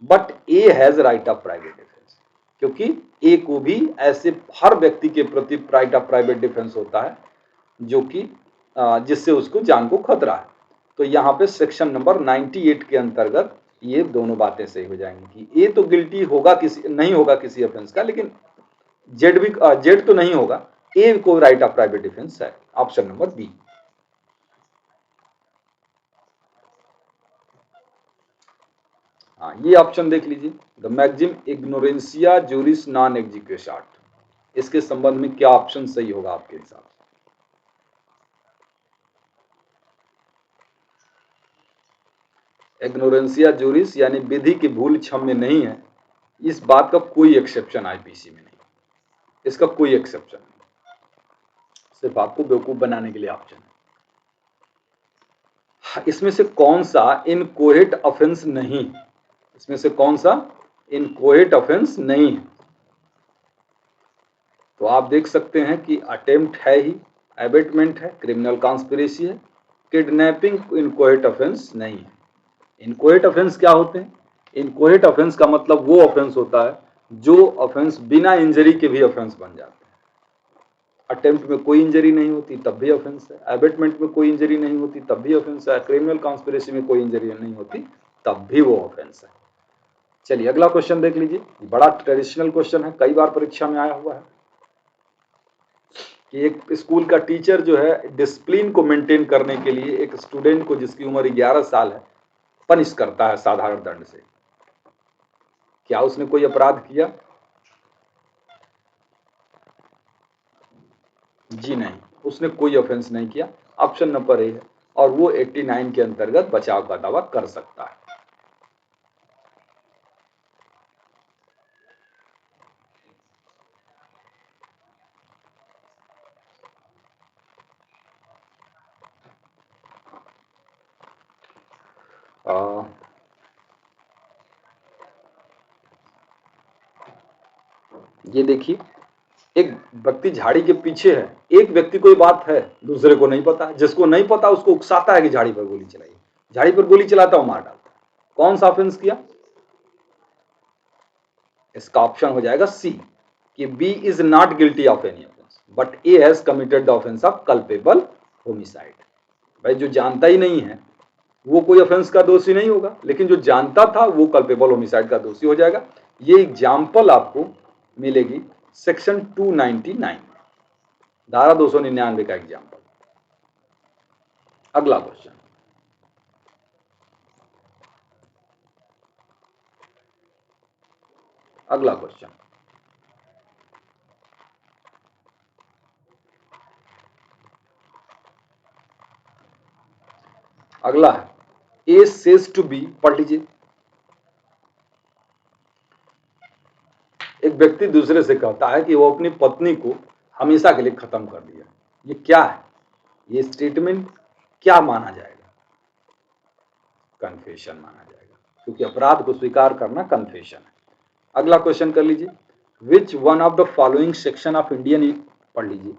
But A has right of private defence, क्योंकि ए को भी ऐसे हर व्यक्ति के प्रति राइट ऑफ प्राइवेट डिफेंस होता है जो कि जिससे उसको जान को खतरा है। तो यहाँ पे सेक्शन नंबर 98 के अंतर्गत ये दोनों बातें सही हो जाएंगी कि ए तो गिल्टी होगा नहीं होगा किसी ऑफेंस का, लेकिन जेड तो नहीं होगा, ए को राइट ऑफ प्राइवेट डिफेंस है, ऑप्शन नंबर बी। हाँ, ये ऑप्शन देख लीजिए, द मैक्सिम इग्नोरेंसिया जूरिस नॉन एग्जीक्यूशाट, इसके संबंध में क्या ऑप्शन सही होगा आपके हिसाब से? इग्नोरेंसिया जूरिस यानी विधि की भूल क्षम्य नहीं है, इस बात का कोई एक्सेप्शन आईपीसी में नहीं, इसका कोई एक्सेप्शन नहीं। सिर्फ आपको बेवकूफ बनाने के लिए ऑप्शन है। इसमें से कौन सा इनकोहेट ऑफेंस नहीं, इसमें से कौन सा इनकोहेट ऑफेंस नहीं है? तो आप देख सकते हैं कि अटेम्प्ट है ही, एबेटमेंट है, क्रिमिनल कॉन्स्पिरेसी है, किडनैपिंग इनकोहेट ऑफेंस नहीं है। इनकोहेट ऑफेंस क्या होते हैं? इनकोहेट ऑफेंस का मतलब वो ऑफेंस होता है जो ऑफेंस बिना इंजरी के भी ऑफेंस बन जाते हैं। अटेम्प्ट में कोई इंजरी नहीं होती तब भी ऑफेंस है, एबेटमेंट में कोई इंजरी नहीं होती तब भी ऑफेंस है, क्रिमिनल कॉन्स्पिरेसी में कोई इंजरी नहीं होती तब भी वो ऑफेंस है। चलिए अगला क्वेश्चन देख लीजिए, बड़ा ट्रेडिशनल क्वेश्चन है, कई बार परीक्षा में आया हुआ है कि एक स्कूल का टीचर जो है डिसिप्लिन को मेंटेन करने के लिए एक स्टूडेंट को जिसकी उम्र 11 साल है पनिश करता है साधारण दंड से। क्या उसने कोई अपराध किया? जी नहीं, उसने कोई ऑफेंस नहीं किया, ऑप्शन नंबर ए है, और वो 89 के अंतर्गत बचाव का दावा कर सकता है। ये देखिए, एक व्यक्ति झाड़ी के पीछे है, एक व्यक्ति कोई बात है, दूसरे को नहीं पता, जिसको नहीं पता उसको उकसाता है कि झाड़ी पर गोली चलाई, झाड़ी पर गोली चलाता हूं मार डालता। कौन सा ऑफेंस किया? इसका ऑप्शन हो जाएगा सी कि B is not guilty of any offence but A has committed the offence of culpable homicide. भाई जो जानता ही नहीं है वो कोई ऑफेंस का दोषी नहीं होगा, लेकिन जो जानता था वो कल्पेबल होमिसाइड का दोषी हो जाएगा। ये एग्जाम्पल आपको मिलेगी सेक्शन 299 धारा 299 का एग्जाम्पल। अगला क्वेश्चन, अगला क्वेश्चन, अगला है ए सेज टू बी, पढ़ लीजिए। एक व्यक्ति दूसरे से कहता है कि वो अपनी पत्नी को हमेशा के लिए खत्म कर दिया। ये क्या है? ये स्टेटमेंट क्या माना जाएगा? कन्फेशन माना जाएगा, क्योंकि अपराध को स्वीकार करना कन्फेशन है। अगला क्वेश्चन कर लीजिए, which one of the following section of Indian, पढ़ लीजिए,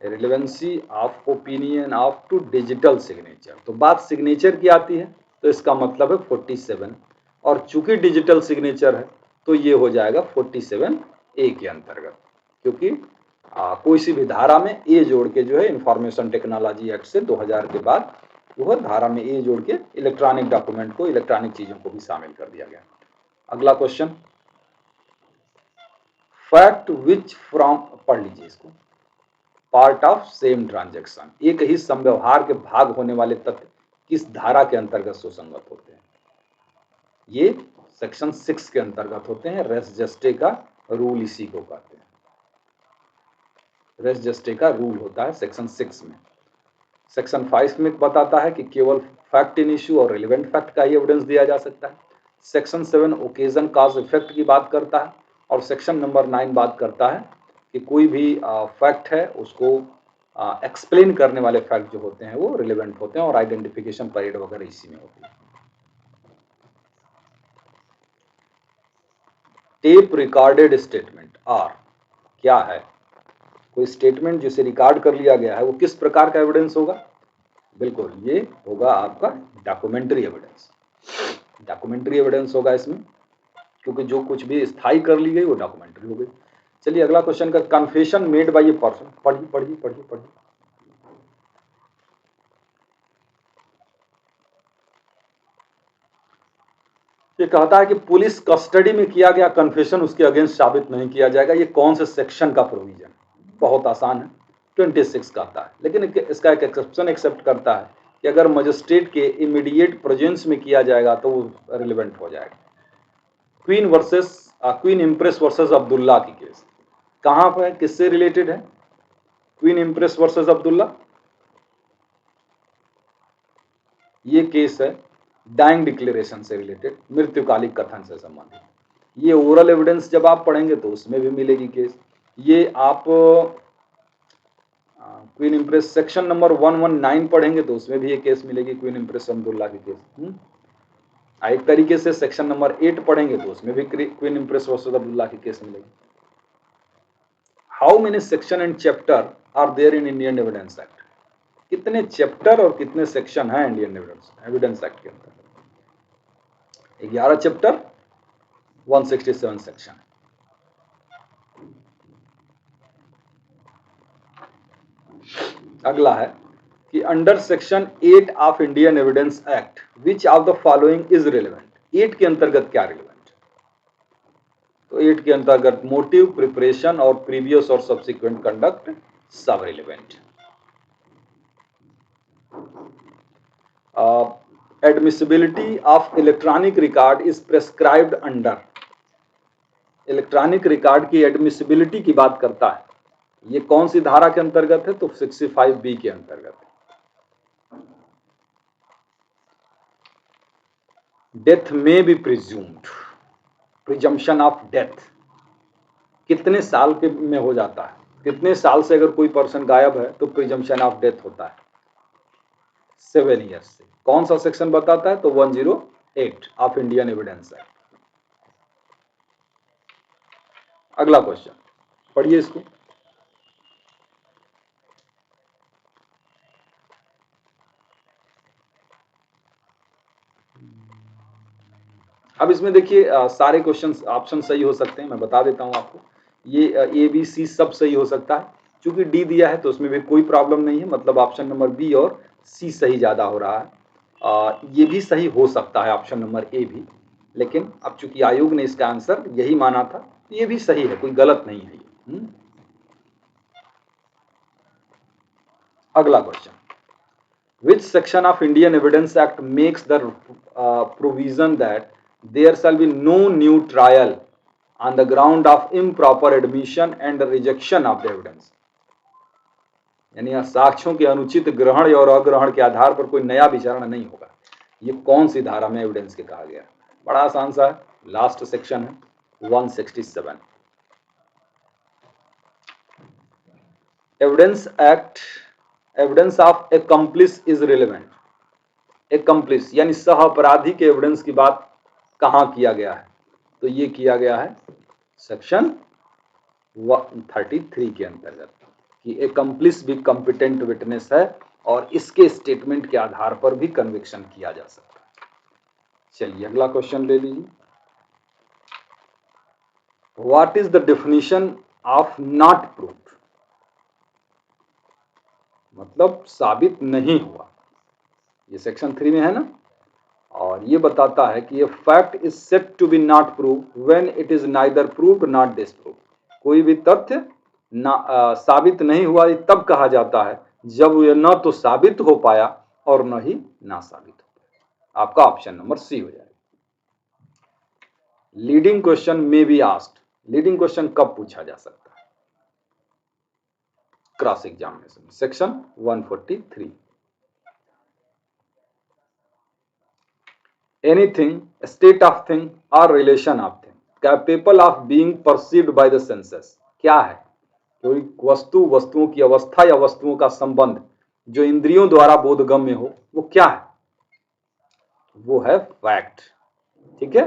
relevancy of opinion of to digital signature. तो बात सिग्नेचर की आती है तो इसका मतलब है 47, और चूंकि डिजिटल सिग्नेचर है तो ये हो जाएगा 47A के अंतर्गत, क्योंकि कोई सी भी धारा में ए जोड़ के जो है इंफॉर्मेशन टेक्नोलॉजी एक्ट से 2000 के बाद वह धारा में ए जोड़ के इलेक्ट्रॉनिक डॉक्यूमेंट को, इलेक्ट्रॉनिक चीजों को भी शामिल कर दिया गया। अगला क्वेश्चन, फैक्ट विच फ्रॉम, पढ़ लीजिए इसको, पार्ट ऑफ सेम ट्रांजैक्शन, एक ही संव्यवहार के भाग होने वाले तथ्य किस धारा के अंतर्गत सुसंगत होते हैं? ये सेक्शन 6 के अंतर्गत होते हैं। रेस जस्टे का रूल इसी को कहते हैं, रेस जस्टे का रूल होता है सेक्शन 6 में। सेक्शन 5 में बताता है कि केवल फैक्ट इन इश्यू और रिलेवेंट फैक्ट का ही एविडेंस दिया जा सकता है। सेक्शन 7 ओकेजन कॉज इफेक्ट की बात करता है, और सेक्शन नंबर 9 बात करता है कि कोई भी फैक्ट है उसको एक्सप्लेन करने वाले फैक्ट जो होते हैं वो रिलेवेंट होते हैं, और आइडेंटिफिकेशन परेड वगैरह इसी में होती है। टेप रिकॉर्डेड स्टेटमेंट आर क्या है? कोई स्टेटमेंट जिसे रिकॉर्ड कर लिया गया है वो किस प्रकार का एविडेंस होगा? बिल्कुल, ये होगा आपका डॉक्यूमेंट्री एविडेंस। डॉक्यूमेंट्री एविडेंस होगा इसमें, क्योंकि जो कुछ भी स्थायी कर ली गई वो डॉक्यूमेंट्री हो गई। चलिए अगला क्वेश्चन का, confession made by a person, पढ़िए पढ़िए पढ़िए पढ़िए। ये कहता है कि पुलिस कस्टडी में किया गया कन्फेशन उसके अगेंस्ट साबित नहीं किया जाएगा। ये कौन से सेक्शन का प्रोविजन? बहुत आसान है, 26 का आता है, लेकिन इसका एक एक्सेप्शन एक्सेप्ट करता है कि अगर मजिस्ट्रेट के इमीडिएट प्रेजेंस में किया जाएगा तो वो रिलेवेंट हो जाएगा। क्वीन इम्प्रेस वर्सेस अब्दुल्ला की केस कहां पर है, किससे रिलेटेड है? क्वीन इम्प्रेस वर्सेस अब्दुल्ला, ये केस है डाइंग डिक्लेरेशन से रिलेटेड, मृत्युकालिक कथन से संबंधित। ये ओरल एविडेंस जब आप पढ़ेंगे तो उसमें भी मिलेगी केस। ये आप क्वीन इम्प्रेस सेक्शन नंबर 119 पढ़ेंगे तो उसमें भी ये केस मिलेगी, क्वीन इम्प्रेस अब्दुल्ला की केस। एक तरीके से सेक्शन नंबर 8 पढ़ेंगे तो उसमें भी क्वीन इम्प्रेस वर्सेस अब्दुल्ला की केस मिलेगी। How many section and chapter are there in Indian evidence act? कितने चैप्टर और कितने सेक्शन हैं इंडियन एविडेंस एक्ट के अंदर? 11 चैप्टर, 167 सेक्शन। अगला है कि under section 8 of Indian evidence act which of the following is relevant? 8 के अंतर्गत क्या रिलेवेंट? तो 8 के अंतर्गत मोटिव, प्रिपरेशन और प्रीवियस और सब्सिक्वेंट कंडक्ट सब relevant. Admissibility of electronic record is prescribed under? Electronic record की एडमिसिबिलिटी की बात करता है, ये कौन सी धारा के अंतर्गत है? तो 65B के अंतर्गत है। डेथ में be presumed, presumption of death कितने साल के में हो जाता है? कितने साल से अगर कोई पर्सन गायब है तो प्रिजम्पशन ऑफ डेथ होता है? 7 ईयर्स से। कौन सा सेक्शन बताता है? तो 108 ऑफ इंडियन एविडेंस एक्ट। अगला क्वेश्चन पढ़िए इसको। अब इसमें देखिए सारे क्वेश्चन ऑप्शन सही हो सकते हैं, मैं बता देता हूं आपको। ये ABC सब सही हो सकता है, चूंकि D दिया है तो उसमें भी कोई प्रॉब्लम नहीं है, मतलब ऑप्शन नंबर B और C सही ज्यादा हो रहा है। ये भी सही हो सकता है ऑप्शन नंबर A भी, लेकिन अब चूंकि आयोग ने इसका आंसर यही माना था, ये भी सही है, कोई गलत नहीं है ये। अगला question, which section of Indian Evidence Act makes the provision that there shall be no new trial on the ground of improper admission and rejection of the evidence? यानी साक्ष्यों के अनुचित ग्रहण और अग्रहण के आधार पर कोई नया विचारणा नहीं होगा। ये कौन सी धारा में एविडेंस के कहा गया? बड़ा आसान सा है, लास्ट सेक्शन है 167। Evidence act, evidence of accomplice is relevant. Accomplice यानी सह अपराधी के एविडेंस की बात कहां किया गया है? तो ये किया गया है सेक्शन 133 के अंतर्गत कि एक्कम्प्लिस भी कॉम्पिटेंट विटनेस है और इसके स्टेटमेंट के आधार पर भी कन्विक्शन किया जा सकता है। चलिए अगला क्वेश्चन ले लीजिए। What is the definition of not proved? मतलब साबित नहीं हुआ, ये सेक्शन 3 में है ना। और ये बताता है कि ये fact is said to be not prove when it is neither proved not disproved. कोई भी तथ्य साबित नहीं हुआ तब कहा जाता है जब यह न तो साबित हो पाया और न ही ना साबित हो पाया। आपका ऑप्शन नंबर C हो जाएगा। लीडिंग क्वेश्चन में बी आस्क्ड, लीडिंग क्वेश्चन कब पूछा जा सकता है? Cross examination, section 143। anything, state of thing or relation of thing capable of being perceived by the senses। क्या है? कोई वस्तु, वस्तुओं की अवस्था या वस्तुओं का संबंध जो इंद्रियों द्वारा बोधगम्य हो, वो क्या है? वो है फैक्ट। ठीक है,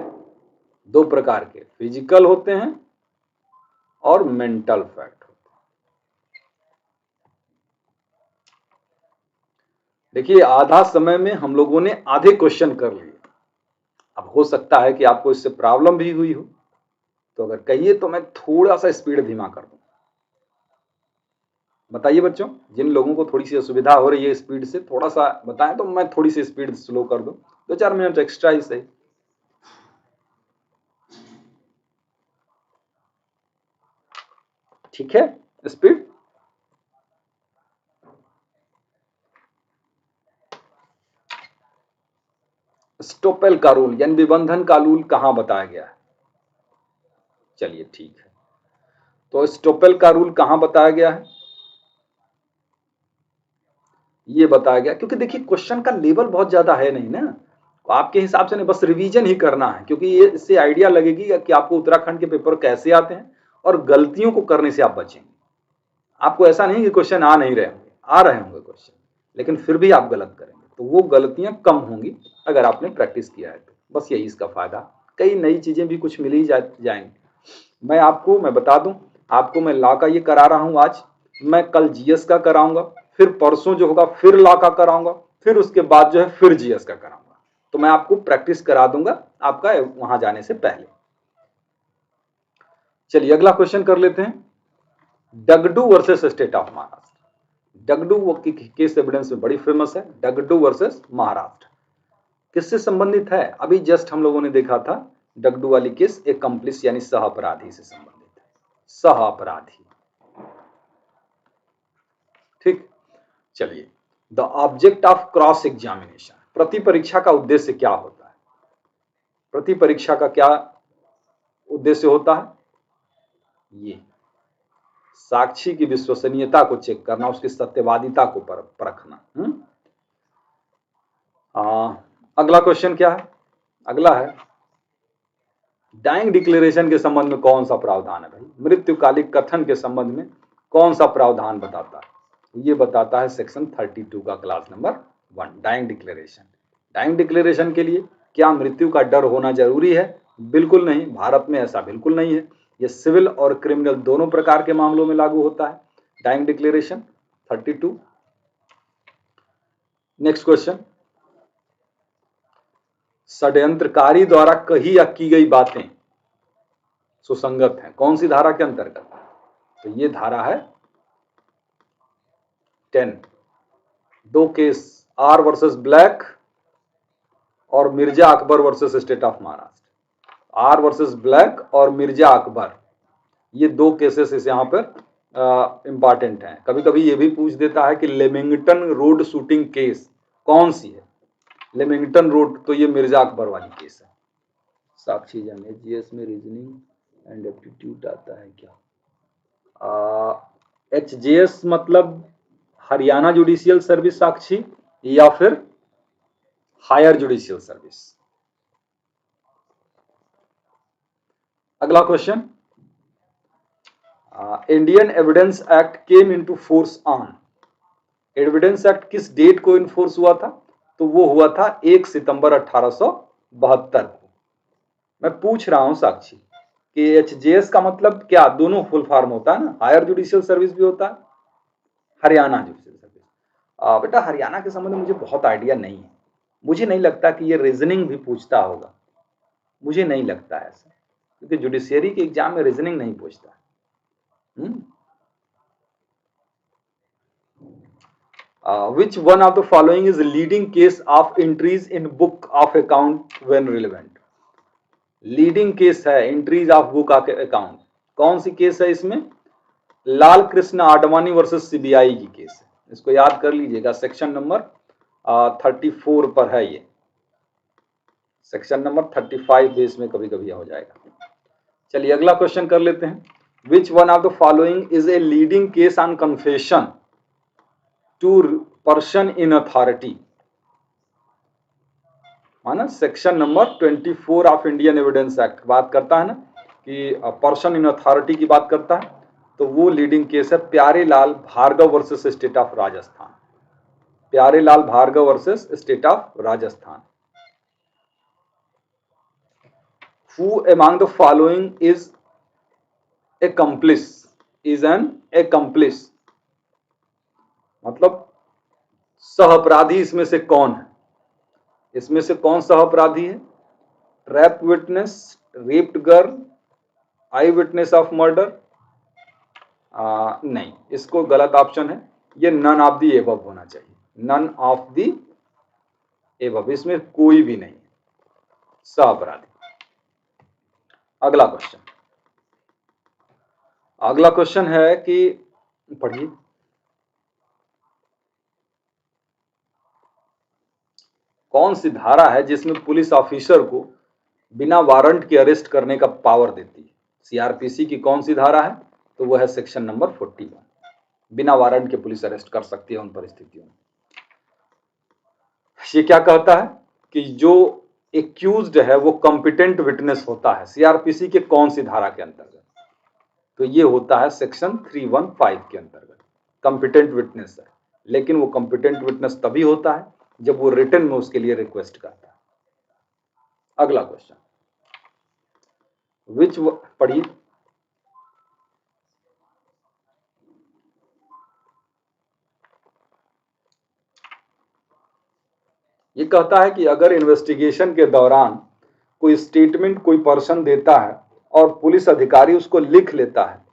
दो प्रकार के, फिजिकल होते हैं और मेंटल फैक्ट होते हैं। देखिए आधा समय में हम लोगों ने आधे क्वेश्चन कर लिए। अब हो सकता है कि आपको इससे प्रॉब्लम भी हुई हो, तो अगर कहिए तो मैं थोड़ा सा स्पीड धीमा कर दूं। बताइए बच्चों, जिन लोगों को थोड़ी सी असुविधा हो रही है स्पीड से, थोड़ा सा बताएं तो मैं थोड़ी सी स्पीड स्लो कर दूं, 2-4 मिनट एक्स्ट्रा ही सही। ठीक है, स्पीड। स्टोपेल का रूल यानी विबंधन का रूल कहां बताया गया है? चलिए ठीक है, तो स्टोपेल का रूल कहां बताया गया है? ये बताया गया, क्योंकि देखिए क्वेश्चन का लेवल बहुत ज्यादा है नहीं ना, तो आपके हिसाब से नहीं, बस रिवीजन ही करना है, क्योंकि ये इससे आइडिया लगेगी कि आपको उत्तराखंड के पेपर कैसे आते हैं और गलतियों को करने से आप बचेंगे। आपको ऐसा नहीं कि क्वेश्चन आ नहीं रहे होंगे, आ रहे होंगे क्वेश्चन, लेकिन फिर भी आप गलत करेंगे, तो वो गलतियां कम होंगी अगर आपने प्रैक्टिस किया है तो। बस यही इसका फायदा। कई नई चीजें भी कुछ मिल ही जाएंगी। मैं बता दूं, आपको मैं लॉ का ये करा रहा हूं आज, मैं कल जीएस का कराऊंगा, फिर परसों जो होगा फिर लॉ का कराऊंगा, फिर उसके बाद जो है फिर जीएस का कराऊंगा। तो मैं आपको प्रैक्टिस करा दूंगा आपका वहां जाने से पहले। चलिए अगला क्वेश्चन कर लेते हैं। डगडू वर्सेस स्टेट ऑफ महाराष्ट्र। डगडू वो की केस एविडेंस में बड़ी फेमस है। डगडू वर्सेस महाराष्ट्र किससे संबंधित है? अभी जस्ट हम लोगों ने देखा था डगडू वाली केस एकम्प्लिस यानी सह अपराधी से संबंधित है। सह अपराधी, ठीक। चलिए, the object of cross examination, प्रति परीक्षा का उद्देश्य क्या होता है? प्रति परीक्षा का क्या उद्देश्य होता है? ये साक्षी की विश्वसनीयता को चेक करना, उसकी सत्यवादिता को परखना। अगला क्वेश्चन क्या है? अगला है डाइंग डिक्लेरेशन के संबंध में कौन सा प्रावधान है भाई? मृत्युकालिक कथन के संबंध में कौन सा प्रावधान बताता है? ये बताता है सेक्शन 32 का clause number 1, dying declaration. Dying declaration के लिए क्या मृत्यु का डर होना जरूरी है? बिल्कुल नहीं, भारत में ऐसा बिल्कुल नहीं है। ये सिविल और क्रिमिनल दोनों प्रकार के मामलों में लागू होता है डाइंग डिक्लेरेशन 32। नेक्स्ट क्वेश्चन, षड्यंत्रकारी द्वारा कही या की गई बातें सुसंगत हैं, कौन सी धारा के अंतर्गत? तो ये धारा है 10। दो केस, आर वर्सेस ब्लैक और Mirza Akbar versus state of Maharashtra. R versus black और मिर्जा अकबर, ये दो केसेस इस यहाँ पर इंपॉर्टेंट हैं। कभी कभी ये भी पूछ देता है कि लेमिंगटन रोड शूटिंग केस कौन सी है? लेमिंगटन रोड, तो ये मिर्जा अकबर वाली केस है। साक्षी जाने जीएस में रीजनिंग एंड एप्टीट्यूड आता है क्या? एचजेएस मतलब हरियाणा जुडिशियल सर्विस साक्षी या फिर हायर जुडिशियल सर्विस। अगला question, Indian evidence act came into force on. Evidence act किस डेट को इन्फोर्स हुआ था? तो वो हुआ था 1 सितंबर 1872 को। मैं पूछ रहा हूं साक्षी कि एचजेएस का मतलब क्या? दोनों फुल फॉर्म होता है ना, हायर जुडिशियल सर्विस भी होता है, हरियाणा जुडिशियल सर्विस। बेटा हरियाणा के संबंध में मुझे बहुत आइडिया नहीं है, मुझे नहीं लगता कि ये रीजनिंग भी पूछता होगा, मुझे नहीं लगता है ऐसा, क्योंकि जुडिशियरी के एग्जाम में रीजनिंग नहीं पूछता। Which one of the following is leading case of entries in book of account when relevant? Leading case है entries of book of account, कौन सी केस है इसमें? लाल कृष्ण आडवाणी वर्सेस सीबीआई की केस है, इसको याद कर लीजिएगा। सेक्शन नंबर 34 पर है ये, सेक्शन नंबर 35 बेस में कभी कभी हो जाएगा। चलिए अगला क्वेश्चन कर लेते हैं। Which one of the following is a leading case on confession to person in authority? माना section number 24 of Indian evidence Act बात करता है ना कि पर्सन इन अथॉरिटी की बात करता है, तो वो लीडिंग केस है Pyarelal Bhargava versus state of Rajasthan. Pyarelal Bhargava versus state of Rajasthan. Who among the following is accomplice? Is an accomplice मतलब सहअपराधी इसमें से कौन है? इसमें से कौन सहअपराधी है? Trap witness, raped girl, I witness of murder? नहीं, इसको गलत ऑप्शन है, ये नन ऑफ दी एबव होना चाहिए, नन ऑफ दी एबव, इसमें कोई भी नहीं सहअपराधी। अगला क्वेश्चन, अगला क्वेश्चन है कि पढ़िए, कौन सी धारा है जिसमें पुलिस ऑफिसर को बिना वारंट के अरेस्ट करने का पावर देती है? सीआरपीसी की कौन सी धारा है? तो वो है सेक्शन नंबर 41। बिना वारंट के पुलिस अरेस्ट कर सकती है उन परिस्थितियों में। ये क्या कहता है कि जो एक्यूज्ड है वो कॉम्पिटेंट विटनेस होता है, सीआरपीसी के कौन सी धारा के अंतर्गत? तो ये होता है सेक्शन 315 के अंतर्गत कॉम्पिटेंट विटनेस है। लेकिन वो कॉम्पिटेंट विटनेस तभी होता है जब वो रिटन में उसके लिए रिक्वेस्ट करता है। अगला क्वेश्चन, विच पढ़िए। ये कहता है कि अगर इन्वेस्टिगेशन के दौरान कोई स्टेटमेंट कोई पर्सन देता है और पुलिस अधिकारी उसको लिख लेता है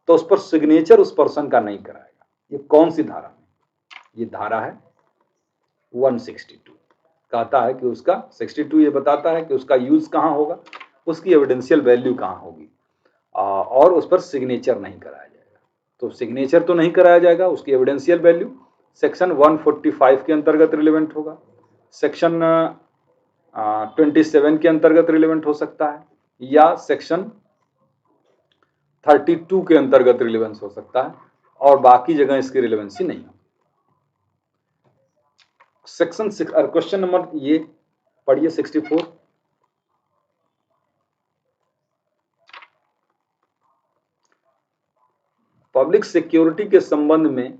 तो उस पर सिग्नेचर उस पर्सन का नहीं कराएगा। ये कौन सी धारा में? ये धारा है 162। कहता है कि उसका 62 ये बताता है कि उसका यूज कहां होगा, उसकी एविडेंशियल वैल्यू कहां होगी, और उस पर सिग्नेचर नहीं कराया जाएगा। तो सिग्नेचर तो नहीं कराया जाएगा, उसकी एविडेंशियल वैल्यू सेक्शन 145 के अंतर्गत रिलेवेंट होगा, सेक्शन 27 के अंतर्गत रिलेवेंट हो सकता है, या सेक्शन 32 के अंतर्गत रिलेवेंस हो सकता है, और बाकी जगह इसकी रिलेवेंसी नहीं हो। सेक्शन क्वेश्चन नंबर ये पढ़िए 64। पब्लिक सिक्योरिटी के संबंध में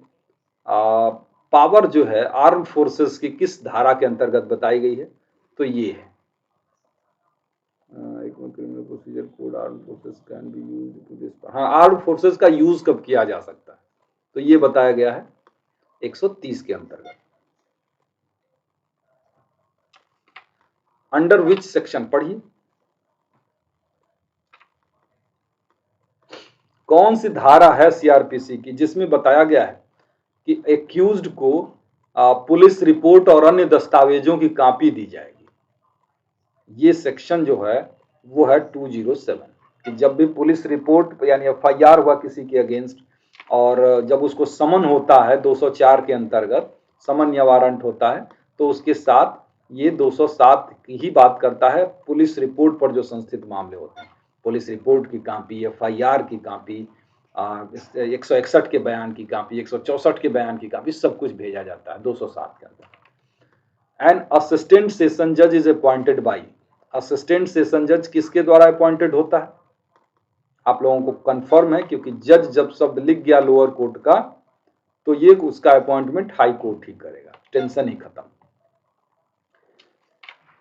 पावर जो है आर्म फोर्सेस की किस धारा के अंतर्गत बताई गई है? तो ये है criminal procedure code, arm forces can be used to this. हाँ, आर्म फोर्सेस का यूज कब किया जा सकता है? तो ये बताया गया है 130 के अंतर्गत। अंडर विच सेक्शन पढ़िए। कौन सी धारा है सीआरपीसी की जिसमें बताया गया है कि एक्यूज्ड को पुलिस रिपोर्ट और अन्य दस्तावेजों की कॉपी दी जाएगी? ये सेक्शन जो है वो है 207 कि जब भी पुलिस रिपोर्ट यानी एफआईआर हुआ किसी के अगेंस्ट और जब उसको समन होता है 204 के अंतर्गत समन या वारंट होता है तो उसके साथ ये 207 की ही बात करता है पुलिस रिपोर्ट पर जो संस्थित मामले होते हैं। पुलिस रिपोर्ट की कॉपी, एफआईआर की कॉपी, 161 के बयान की कॉपी, 164 के बयान की कॉपी, सब कुछ भेजा जाता है 207 के अंदर। एन असिस्टेंट सेशन जज is appointed by. Assistant session जज किसके द्वारा अपॉइंटेड होता है? आप लोगों को कंफर्म है क्योंकि जज जब शब्द लिख गया लोअर कोर्ट का तो ये उसका अपॉइंटमेंट हाई कोर्ट ही करेगा, टेंशन ही खत्म।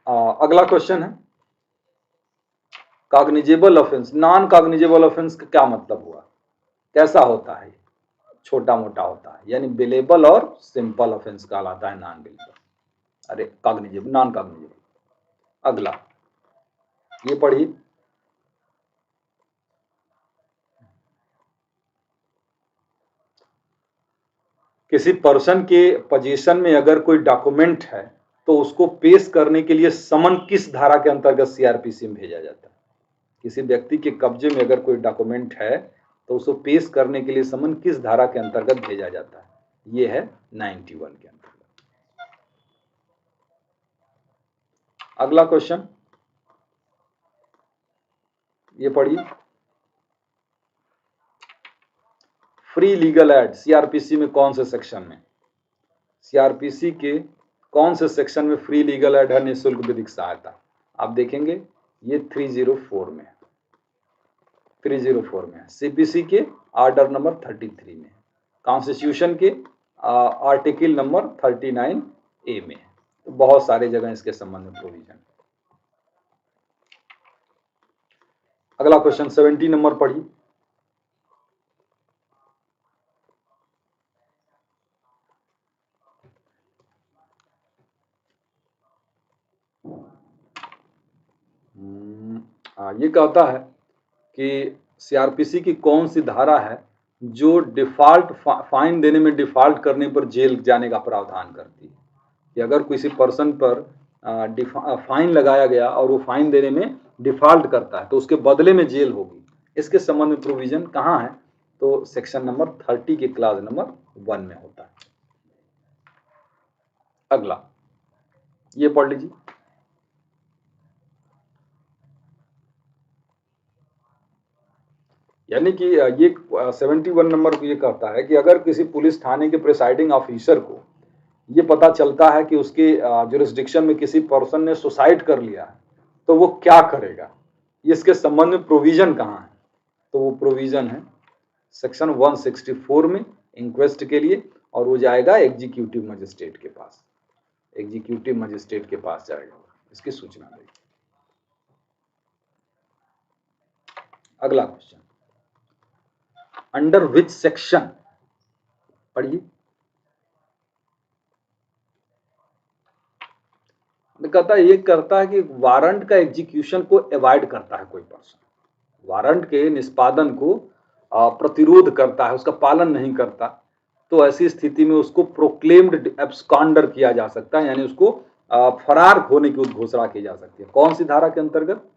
अगला क्वेश्चन है cognizable offence. Non cognizable offence का क्या मतलब हुआ, कैसा होता है? छोटा मोटा होता है, यानी बिलेबल और सिंपल ऑफेंस कहलाता है नॉन बिलेबल, अरे कॉग्निजेबल, नॉन कॉग्निजेबल। अगला ये पढ़िए। किसी पर्सन के पोजीशन में अगर कोई डॉक्यूमेंट है तो उसको पेश करने के लिए समन किस धारा के अंतर्गत सीआरपीसी में भेजा जाता है? किसी व्यक्ति के कब्जे में अगर कोई डॉक्यूमेंट है तो उसको पेश करने के लिए समन किस धारा के अंतर्गत भेजा जाता है? ये है 91 के अंतर्गत। अगला क्वेश्चन ये पढ़िए। फ्री लीगल एड सीआरपीसी में कौन से सेक्शन में? सीआरपीसी के कौन से सेक्शन में फ्री लीगल एड है निःशुल्क विधिक सहायता? आप देखेंगे ये 304 में, 304 में है। सीपीसी के आर्डर नंबर 33 में, कॉन्स्टिट्यूशन के आर्टिकल नंबर 39A में। तो बहुत सारे जगह इसके संबंध में प्रोविजन। अगला क्वेश्चन 70 नंबर पढ़िए। ये कहता है कि सीआरपीसी की कौन सी धारा है जो डिफॉल्ट फाइन देने में डिफॉल्ट करने पर जेल जाने का प्रावधान करती है? कि अगर किसी पर्सन पर फाइन लगाया गया और वो फाइन देने में डिफॉल्ट करता है तो उसके बदले में जेल होगी। इसके संबंध में प्रोविजन कहाँ है? तो सेक्शन नंबर 30 के क्लास नंबर 1 में होता है। अगला ये पढ़ लीजिए। यानी कि ये 71 नंबर को ये कहता है कि अगर किसी पुलिस थाने के प्रिसाइडिंग ऑफिसर को ये पता चलता है कि उसके जुरिस्डिक्शन में किसी पर्सन ने सुसाइड कर लिया है तो वो क्या करेगा, इसके संबंध में प्रोविजन कहाँ है? तो वो प्रोविजन है सेक्शन 164 में इंक्वेस्ट के लिए, और वो जाएगा एग्जीक्यूटिव मजिस्ट्रेट के पास, एग्जीक्यूटिव मजिस्ट्रेट के पास जाएगा, इसकी सूचना देगी। अगला क्वेश्चन, अंडर विच सेक्शन, पढ़िए। कहता है ये करता है कि वारंट का एग्जीक्यूशन को अवॉइड करता है कोई पर्सन, वारंट के निष्पादन को प्रतिरोध करता है, उसका पालन नहीं करता, तो ऐसी स्थिति में उसको प्रोक्लेम्ड एब्सकॉन्डर किया जा सकता है, यानी उसको फरार होने की उद्घोषणा की जा सकती है। कौन सी धारा के अंतर्गत?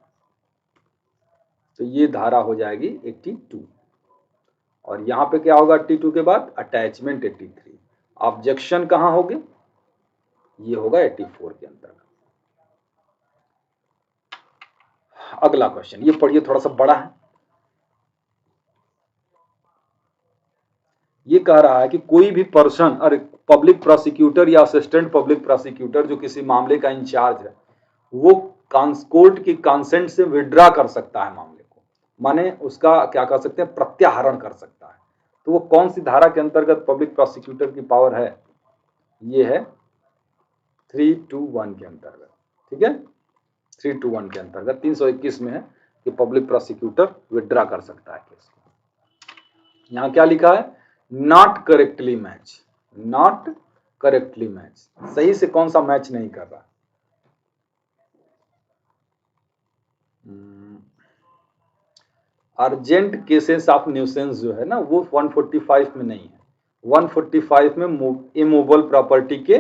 तो ये धारा हो जाएगी 82, और यहां पे क्या होगा 82 के बाद? अटैचमेंट 83। ऑब्जेक्शन कहां होगे? ये होगा 84 के अंतर्गत। अगला क्वेश्चन, ये पढ़िए, थोड़ा सा बड़ा है। ये कह रहा है कि कोई भी पर्सन, अरे पब्लिक प्रोसिक्यूटर या असिस्टेंट पब्लिक प्रोसिक्यूटर जो किसी मामले का इंचार्ज है, वो कोर्ट की कंसेंट से विड्रा कर सकता है मामले को, माने उसका क्या कर सकते हैं, प्रत्याहरण कर सकता है। तो वो कौन सी धारा के अंतर्गत पब्लिक प्रोसिक्यूटर की पावर है? ये है 321 के अंतर्गत, ठीक है, 321 के अंतर्गत 321 में है कि पब्लिक प्रोसिक्यूटर विड्रा कर सकता है केस को। यहां क्या लिखा है? Not correctly match, not correctly match, सही से कौन सा मैच नहीं कर रहा? अर्जेंट केसेस ऑफ न्यूसेंस जो है ना, वो 145 में नहीं है। 145 में इमूवेबल प्रॉपर्टी के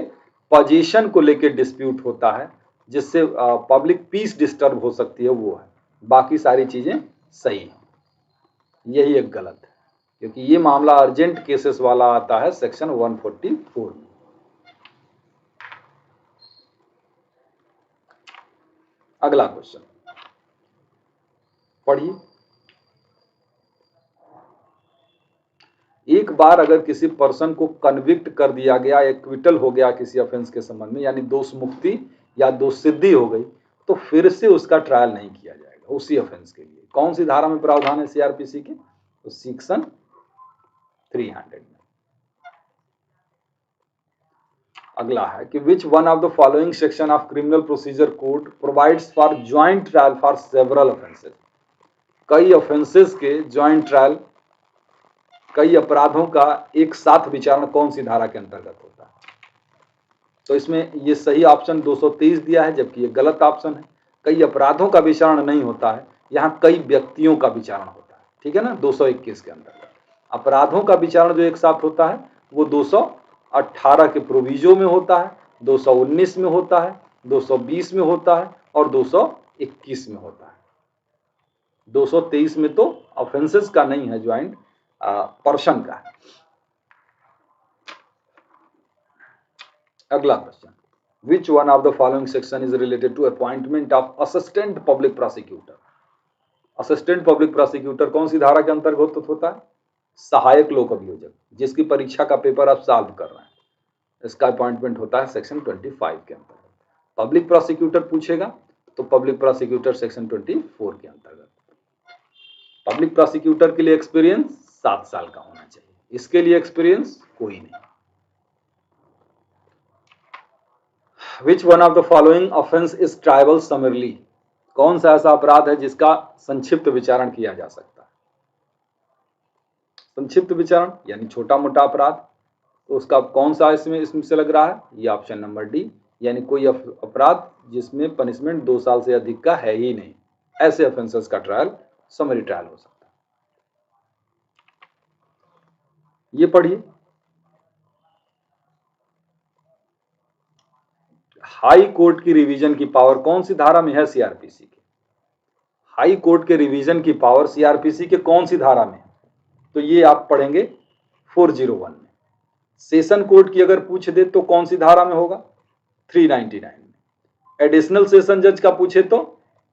पोजीशन को लेकर डिस्प्यूट होता है, जिससे पब्लिक पीस डिस्टर्ब हो सकती है, वो है। बाकी सारी चीजें सही है, यही एक गलत है, क्योंकि ये मामला अर्जेंट केसेस वाला आता है सेक्शन 144 में। अगला क्वेश्चन पढ़िए। एक बार अगर किसी पर्सन को कन्विक्ट कर दिया गया, एक्विटल हो गया किसी ऑफेंस के संबंध में, यानी दोष मुक्ति या दोष सिद्धि हो गई, तो फिर से उसका ट्रायल नहीं किया जाएगा उसी ऑफेंस के लिए। कौन सी धारा में प्रावधान है सीआरपीसी के? तो सेक्शन 300 में। अगला है कि विच one of the following section of criminal procedure code provides for joint trial for several offences. कई ऑफेंसेस के ज्वाइंट ट्रायल, कई अपराधों का एक साथ विचारण कौन सी धारा के अंतर्गत होता है? तो इसमें ये सही ऑप्शन 223 दिया है, जबकि ये गलत ऑप्शन है। कई अपराधों का विचारण नहीं होता है, यहाँ कई व्यक्तियों का विचारण होता है, ठीक है ना, 221 के अंतर्गत। अपराधों का विचारण जो एक साथ होता है वो 218 के प्रोविजो में होता है, 219 में होता है, 220 में होता है और 221 में होता है। 223 में तो ऑफेंसेस का नहीं है ज्वाइंट, पर्सन का है। अगला question, which one of the following section is related to appointment of assistant public prosecutor. Assistant public prosecutor कौन सी धारा के अंतर्गत होता है? सहायक लोक अभियोजक, जिसकी परीक्षा का पेपर आप सॉल्व कर रहे हैं, इसका अपॉइंटमेंट होता है सेक्शन 25 के अंतर्गत। पब्लिक प्रोसिक्यूटर पूछेगा तो पब्लिक प्रोसिक्यूटर सेक्शन 24 के अंतर्गत। पब्लिक प्रोसिक्यूटर के लिए एक्सपीरियंस 7 साल का होना चाहिए, इसके लिए एक्सपीरियंस कोई नहीं। Which one of the following offence is triable summarily. कौन सा ऐसा अपराध है जिसका संक्षिप्त विचारण किया जा सकता है? संक्षिप्त विचारण यानी छोटा मोटा अपराध, तो उसका कौन सा इसमें से लग रहा है? ये ऑप्शन नंबर डी, यानी कोई अपराध जिसमें पनिशमेंट 2 साल से अधिक का है ही नहीं, ऐसे ऑफेंसेस का ट्रायल समरी ट्रायल हो सकता है। ये पढ़िए, हाई कोर्ट की रिवीजन की पावर कौन सी धारा में है सीआरपीसी के? हाई कोर्ट के रिवीजन की पावर सीआरपीसी के कौन सी धारा में? तो ये आप पढ़ेंगे 401 में। सेशन कोर्ट की अगर पूछ दे तो कौन सी धारा में होगा? 399 में। एडिशनल सेशन जज का पूछे तो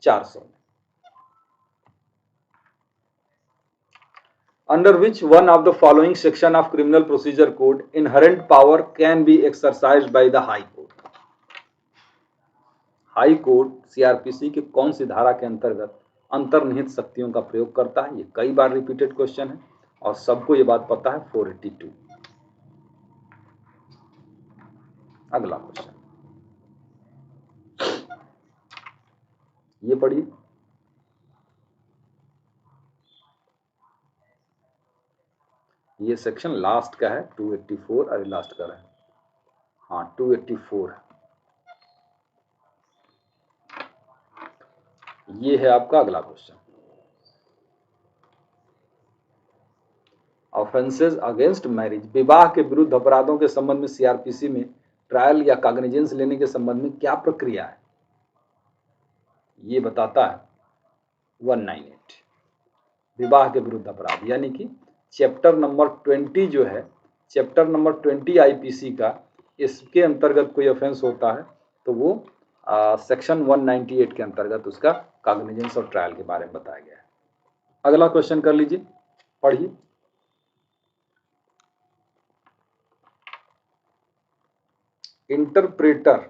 400 में। Under which one of the following section of criminal procedure code inherent power can be exercised by the high court. High court CrPC के कौन सी धारा के अंतर्गत अंतर्निहित शक्तियों का प्रयोग करता है? ये कई बार रिपीटेड क्वेश्चन है, और सबको ये बात पता है 482। अगला क्वेश्चन ये पढ़िए, ये सेक्शन लास्ट का है 284, अरे लास्ट का है, हाँ 284 है। ये है आपका अगला क्वेश्चन, ऑफेंसेस अगेंस्ट मैरिज, विवाह के विरुद्ध अपराधों के संबंध में सीआरपीसी में ट्रायल या कॉग्निजेंस लेने के संबंध में क्या प्रक्रिया है, ये बताता है 198 विवाह के विरुद्ध अपराध, यानी कि चैप्टर नंबर 20 जो है, चैप्टर नंबर 20 आईपीसी का, इसके अंतर्गत कोई ऑफेंस होता है तो वो सेक्शन 198 के अंतर्गत उसका कॉग्निजेंस और ट्रायल के बारे में बताया गया है। अगला क्वेश्चन कर लीजिए, पढ़िए। इंटरप्रेटर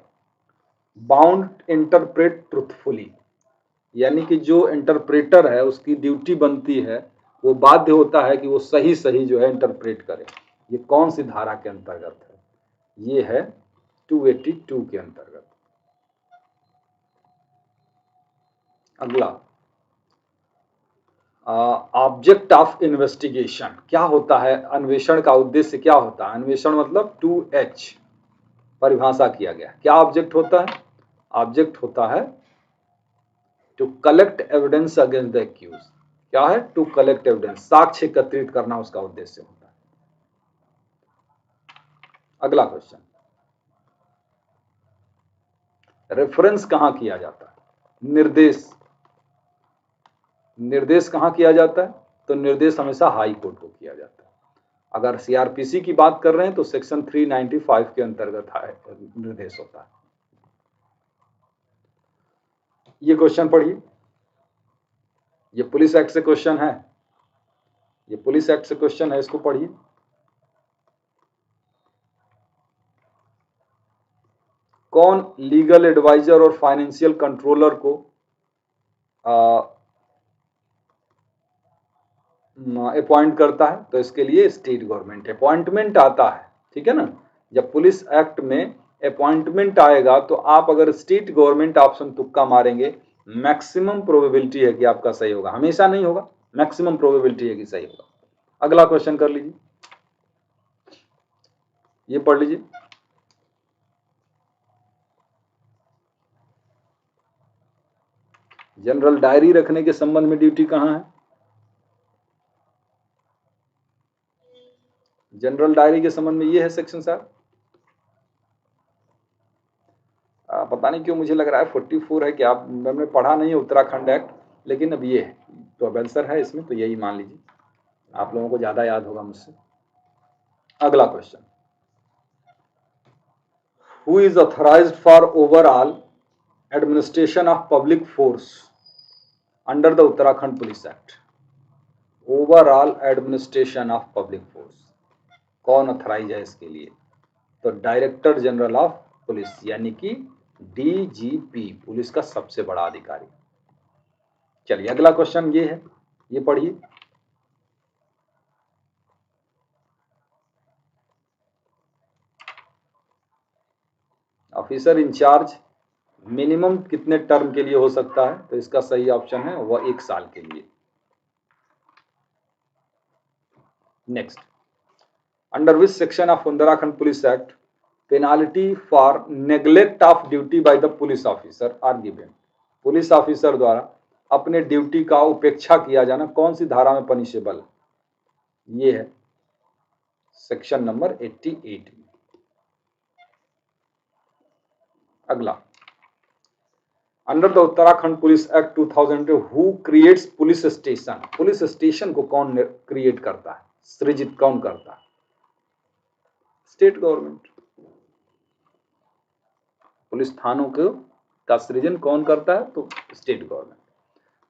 बाउंड इंटरप्रेट ट्रुथफुली, यानी कि जो इंटरप्रेटर है उसकी ड्यूटी बनती है, वो बाध्य होता है कि वो सही सही जो है इंटरप्रेट करे। ये कौन सी धारा के अंतर्गत है, ये है 282 के अंतर्गत। अगला ऑब्जेक्ट ऑफ इन्वेस्टिगेशन, क्या होता है अन्वेषण का उद्देश्य, क्या होता है अन्वेषण, मतलब 2H परिभाषा किया गया। क्या ऑब्जेक्ट होता है, ऑब्जेक्ट होता है to collect evidence against the accused, क्या है, टू कलेक्ट एविडेंस, साक्ष्य एकत्रित करना उसका उद्देश्य होता है। अगला क्वेश्चन, रेफरेंस कहां किया जाता है, निर्देश, निर्देश कहां किया जाता है, तो निर्देश हमेशा हाई कोर्ट को किया जाता है। अगर सीआरपीसी की बात कर रहे हैं तो सेक्शन 395 के अंतर्गत निर्देश होता है। ये क्वेश्चन पढ़िए, ये पुलिस एक्ट से क्वेश्चन है, ये पुलिस एक्ट से क्वेश्चन है, इसको पढ़िए। कौन लीगल एडवाइजर और फाइनेंशियल कंट्रोलर को अपॉइंट करता है, तो इसके लिए स्टेट गवर्नमेंट अपॉइंटमेंट आता है, ठीक है ना। जब पुलिस एक्ट में अपॉइंटमेंट आएगा तो आप अगर स्टेट गवर्नमेंट ऑप्शन तुक्का मारेंगे, मैक्सिमम प्रोबेबिलिटी है कि आपका सही होगा, हमेशा नहीं होगा, मैक्सिमम प्रोबेबिलिटी है कि सही होगा। अगला क्वेश्चन कर लीजिए, ये पढ़ लीजिए। जनरल डायरी रखने के संबंध में ड्यूटी कहां है, जनरल डायरी के संबंध में ये है सेक्शन सर, पता नहीं क्यों मुझे लग रहा है 44 है, क्या मैंने पढ़ा नहीं है उत्तराखंड एक्ट, लेकिन अब ये है तो अब आंसर है इसमें, तो यही मान लीजिए, आप लोगों को ज्यादा याद होगा मुझसे। अगला question, who is authorised for overall administration of public force under the Uttarakhand police act, overall administration of public force कौन ऑथराइज है इसके लिए, तो डायरेक्टर जनरल ऑफ पुलिस, यानी कि डीजीपी, पुलिस का सबसे बड़ा अधिकारी। चलिए अगला क्वेश्चन ये है, ये पढ़िए। ऑफिसर इंचार्ज मिनिमम कितने टर्म के लिए हो सकता है, तो इसका सही ऑप्शन है वह 1 साल के लिए। Next, under which section of Uttarakhand police act penalty for neglect of duty by the police officer are given, police officer द्वारा अपने ड्यूटी का उपेक्षा किया जाना कौन सी धारा में पनिशेबल है, ये है सेक्शन नंबर 88 में। अगला, under the Uttarakhand police act 2000 who creates police station, police station को कौन क्रिएट करता है, सृजित कौन करता है, स्टेट गवर्नमेंट। पुलिस थानों को का सृजन कौन करता है, तो state government.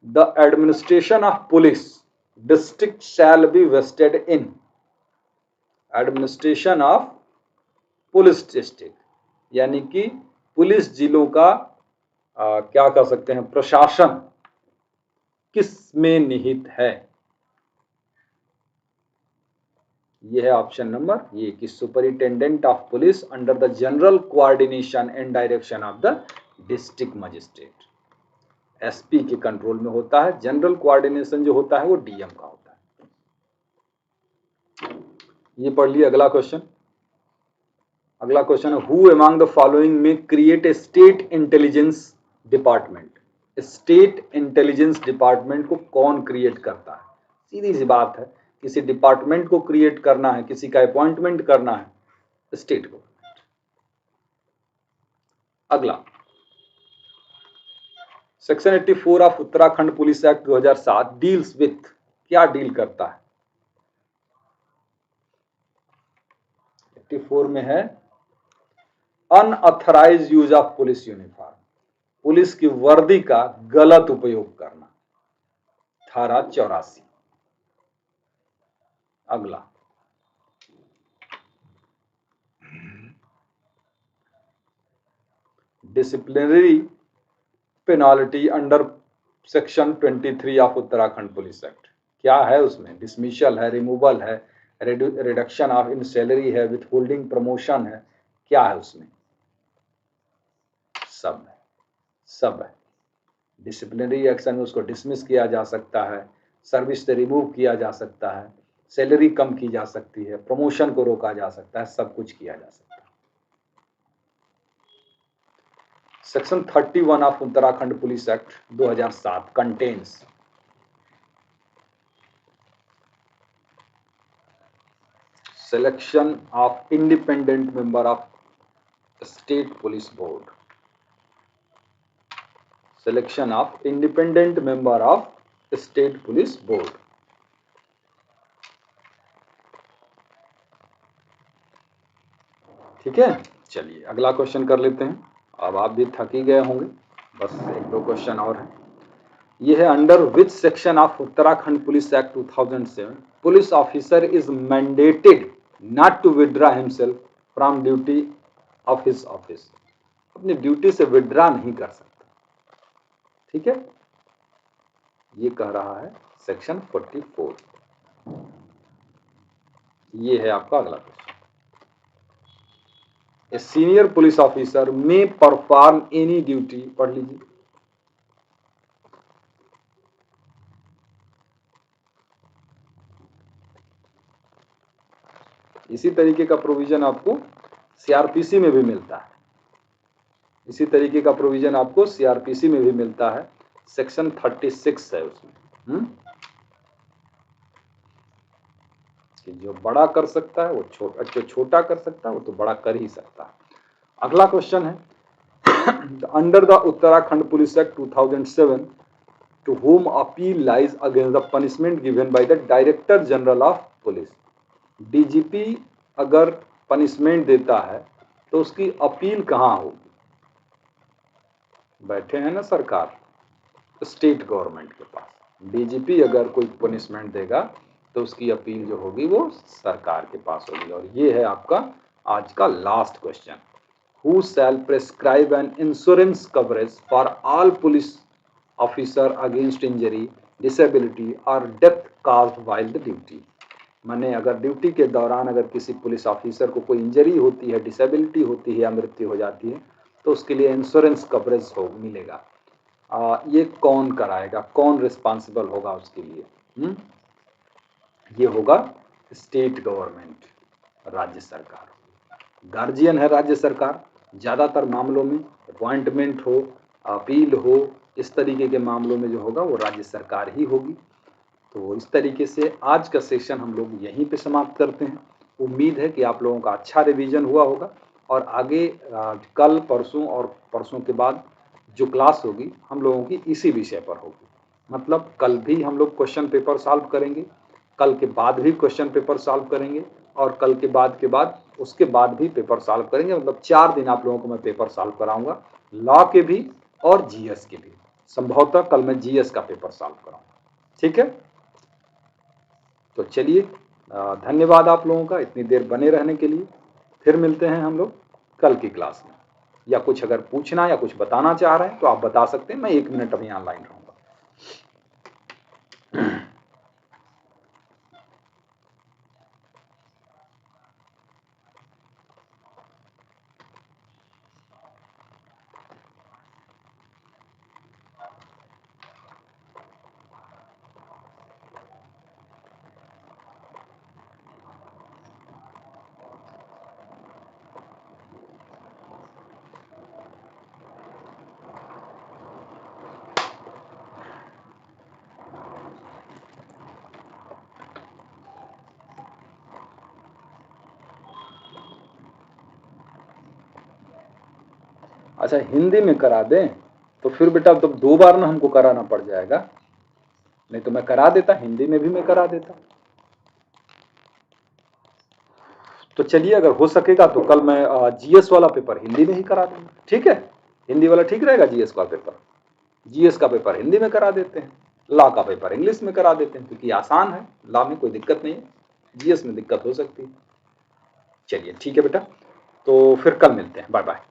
The administration of police district shall be vested in, administration of police district, यानी कि पुलिस जिलों का क्या कह सकते हैं, प्रशासन किस में निहित है, ये है ऑप्शन नंबर ये कि superintendent of police under the general coordination and direction of the district magistrate, SP के कंट्रोल में होता है। जनरल कोऑर्डिनेशन जो होता है वो डीएम का होता है। ये पढ़ लिया। अगला क्वेश्चन है हु अमंग द फॉलोइंग में create a state intelligence department. State intelligence department को कौन क्रिएट करता है? सीधी सी बात है, किसी डिपार्टमेंट को क्रिएट करना है, किसी का अपॉइंटमेंट करना है, स्टेट को। अगला section 84 of Uttarakhand police act 2007 deals with, क्या डील करता है? 84 में है unauthorised use of police uniform, police की वर्दी का गलत उपयोग करना, धारा 84। अगला disciplinary penalty under section 23 of Uttarakhand police act, क्या है उसमें? डिसमिशल है, रिमूवल है, रिडक्शन ऑफ इन सैलरी है, विथ होल्डिंग प्रमोशन है, क्या है उसमें? सब है, सब है। डिसिप्लिनरी एक्शन में उसको डिसमिस किया जा सकता है, सर्विस से रिमूव किया जा सकता है, सैलरी कम की जा सकती है, प्रमोशन को रोका जा सकता है, सब कुछ किया जा सकता है। Section 31 of Uttarakhand police act 2007 contains selection of independent member of state police board, selection of independent member of state police board। ठीक है, चलिए अगला क्वेश्चन कर लेते हैं। अब आप भी थक ही गए होंगे, बस एक दो क्वेश्चन और हैं। ये है under which section of Uttarakhand police act 2007 police officer is mandated not to withdraw himself from duty of his office, अपनी ड्यूटी से विड्रा नहीं कर सकता। ठीक है, ये कह रहा है सेक्शन 44। ये है आपका अगला question. A senior police officer में परफॉर्म एनी ड्यूटी, पढ़ लीजिए। इसी तरीके का प्रोविजन आपको सीआरपीसी में भी मिलता है, इसी तरीके का प्रोविजन आपको सीआरपीसी में भी मिलता है, सेक्शन 36 है उसमें। कि जो बड़ा कर सकता है वो छोटा, जो छोटा कर सकता है वो तो बड़ा कर ही सकता है। अगला क्वेश्चन है under the Uttarakhand police act 2007 to whom appeal lies against the punishment given by the director general of police. DGP अगर पनिशमेंट देता है तो उसकी अपील कहाँ होगी? बैठे हैं ना सरकार, स्टेट गवर्नमेंट के पास। डीजीपी अगर कोई पनिशमेंट देगा तो उसकी अपील जो होगी वो सरकार के पास होगी। और ये है आपका आज का last question, who shall prescribe an insurance coverage for all police officer against injury, disability और death caused while the duty. माने अगर ड्यूटी के दौरान अगर किसी पुलिस ऑफिसर को कोई इंजरी होती है, डिसेबिलिटी होती है या मृत्यु हो जाती है तो उसके लिए इंश्योरेंस कवरेज मिलेगा। ये कौन कराएगा, कौन रिस्पॉन्सिबल होगा उसके लिए? ये होगा स्टेट गवर्नमेंट, राज्य सरकार। गार्जियन है राज्य सरकार। ज़्यादातर मामलों में अपॉइंटमेंट हो, अपील हो, इस तरीके के मामलों में जो होगा वो राज्य सरकार ही होगी। तो इस तरीके से आज का सेशन हम लोग यहीं पे समाप्त करते हैं। उम्मीद है कि आप लोगों का अच्छा रिवीजन हुआ होगा और आगे कल परसों और परसों के बाद जो क्लास होगी हम लोगों की इसी विषय पर होगी। मतलब कल भी हम लोग क्वेश्चन पेपर सॉल्व करेंगे, कल के बाद भी क्वेश्चन पेपर सॉल्व करेंगे और कल के बाद उसके बाद भी पेपर सॉल्व करेंगे। मतलब 4 दिन आप लोगों को मैं पेपर सॉल्व कराऊंगा, लॉ के भी और जीएस के भी। संभवतः कल मैं जीएस का पेपर सॉल्व कराऊंगा। ठीक है, तो चलिए धन्यवाद आप लोगों का इतनी देर बने रहने के लिए। फिर मिलते हैं हम लोग कल की क्लास में। या कुछ अगर पूछना या कुछ बताना चाह रहे हैं तो आप बता सकते हैं, मैं 1 मिनट अभी ऑनलाइन रहूँगा। अच्छा हिंदी में करा दें तो फिर बेटा तो 2 बार ना हमको कराना पड़ जाएगा, नहीं तो मैं करा देता, हिंदी में भी मैं करा देता। तो चलिए अगर हो सकेगा तो कल मैं जीएस वाला पेपर हिंदी में ही करा दूंगा, ठीक है? हिंदी वाला ठीक रहेगा, जीएस का पेपर, जीएस का पेपर हिंदी में करा देते हैं, लॉ का पेपर इंग्लिश में करा देते हैं, क्योंकि आसान है, लॉ में कोई दिक्कत नहीं है, जीएस में दिक्कत हो सकती है। चलिए ठीक है बेटा, तो फिर कल मिलते हैं, बाय बाय।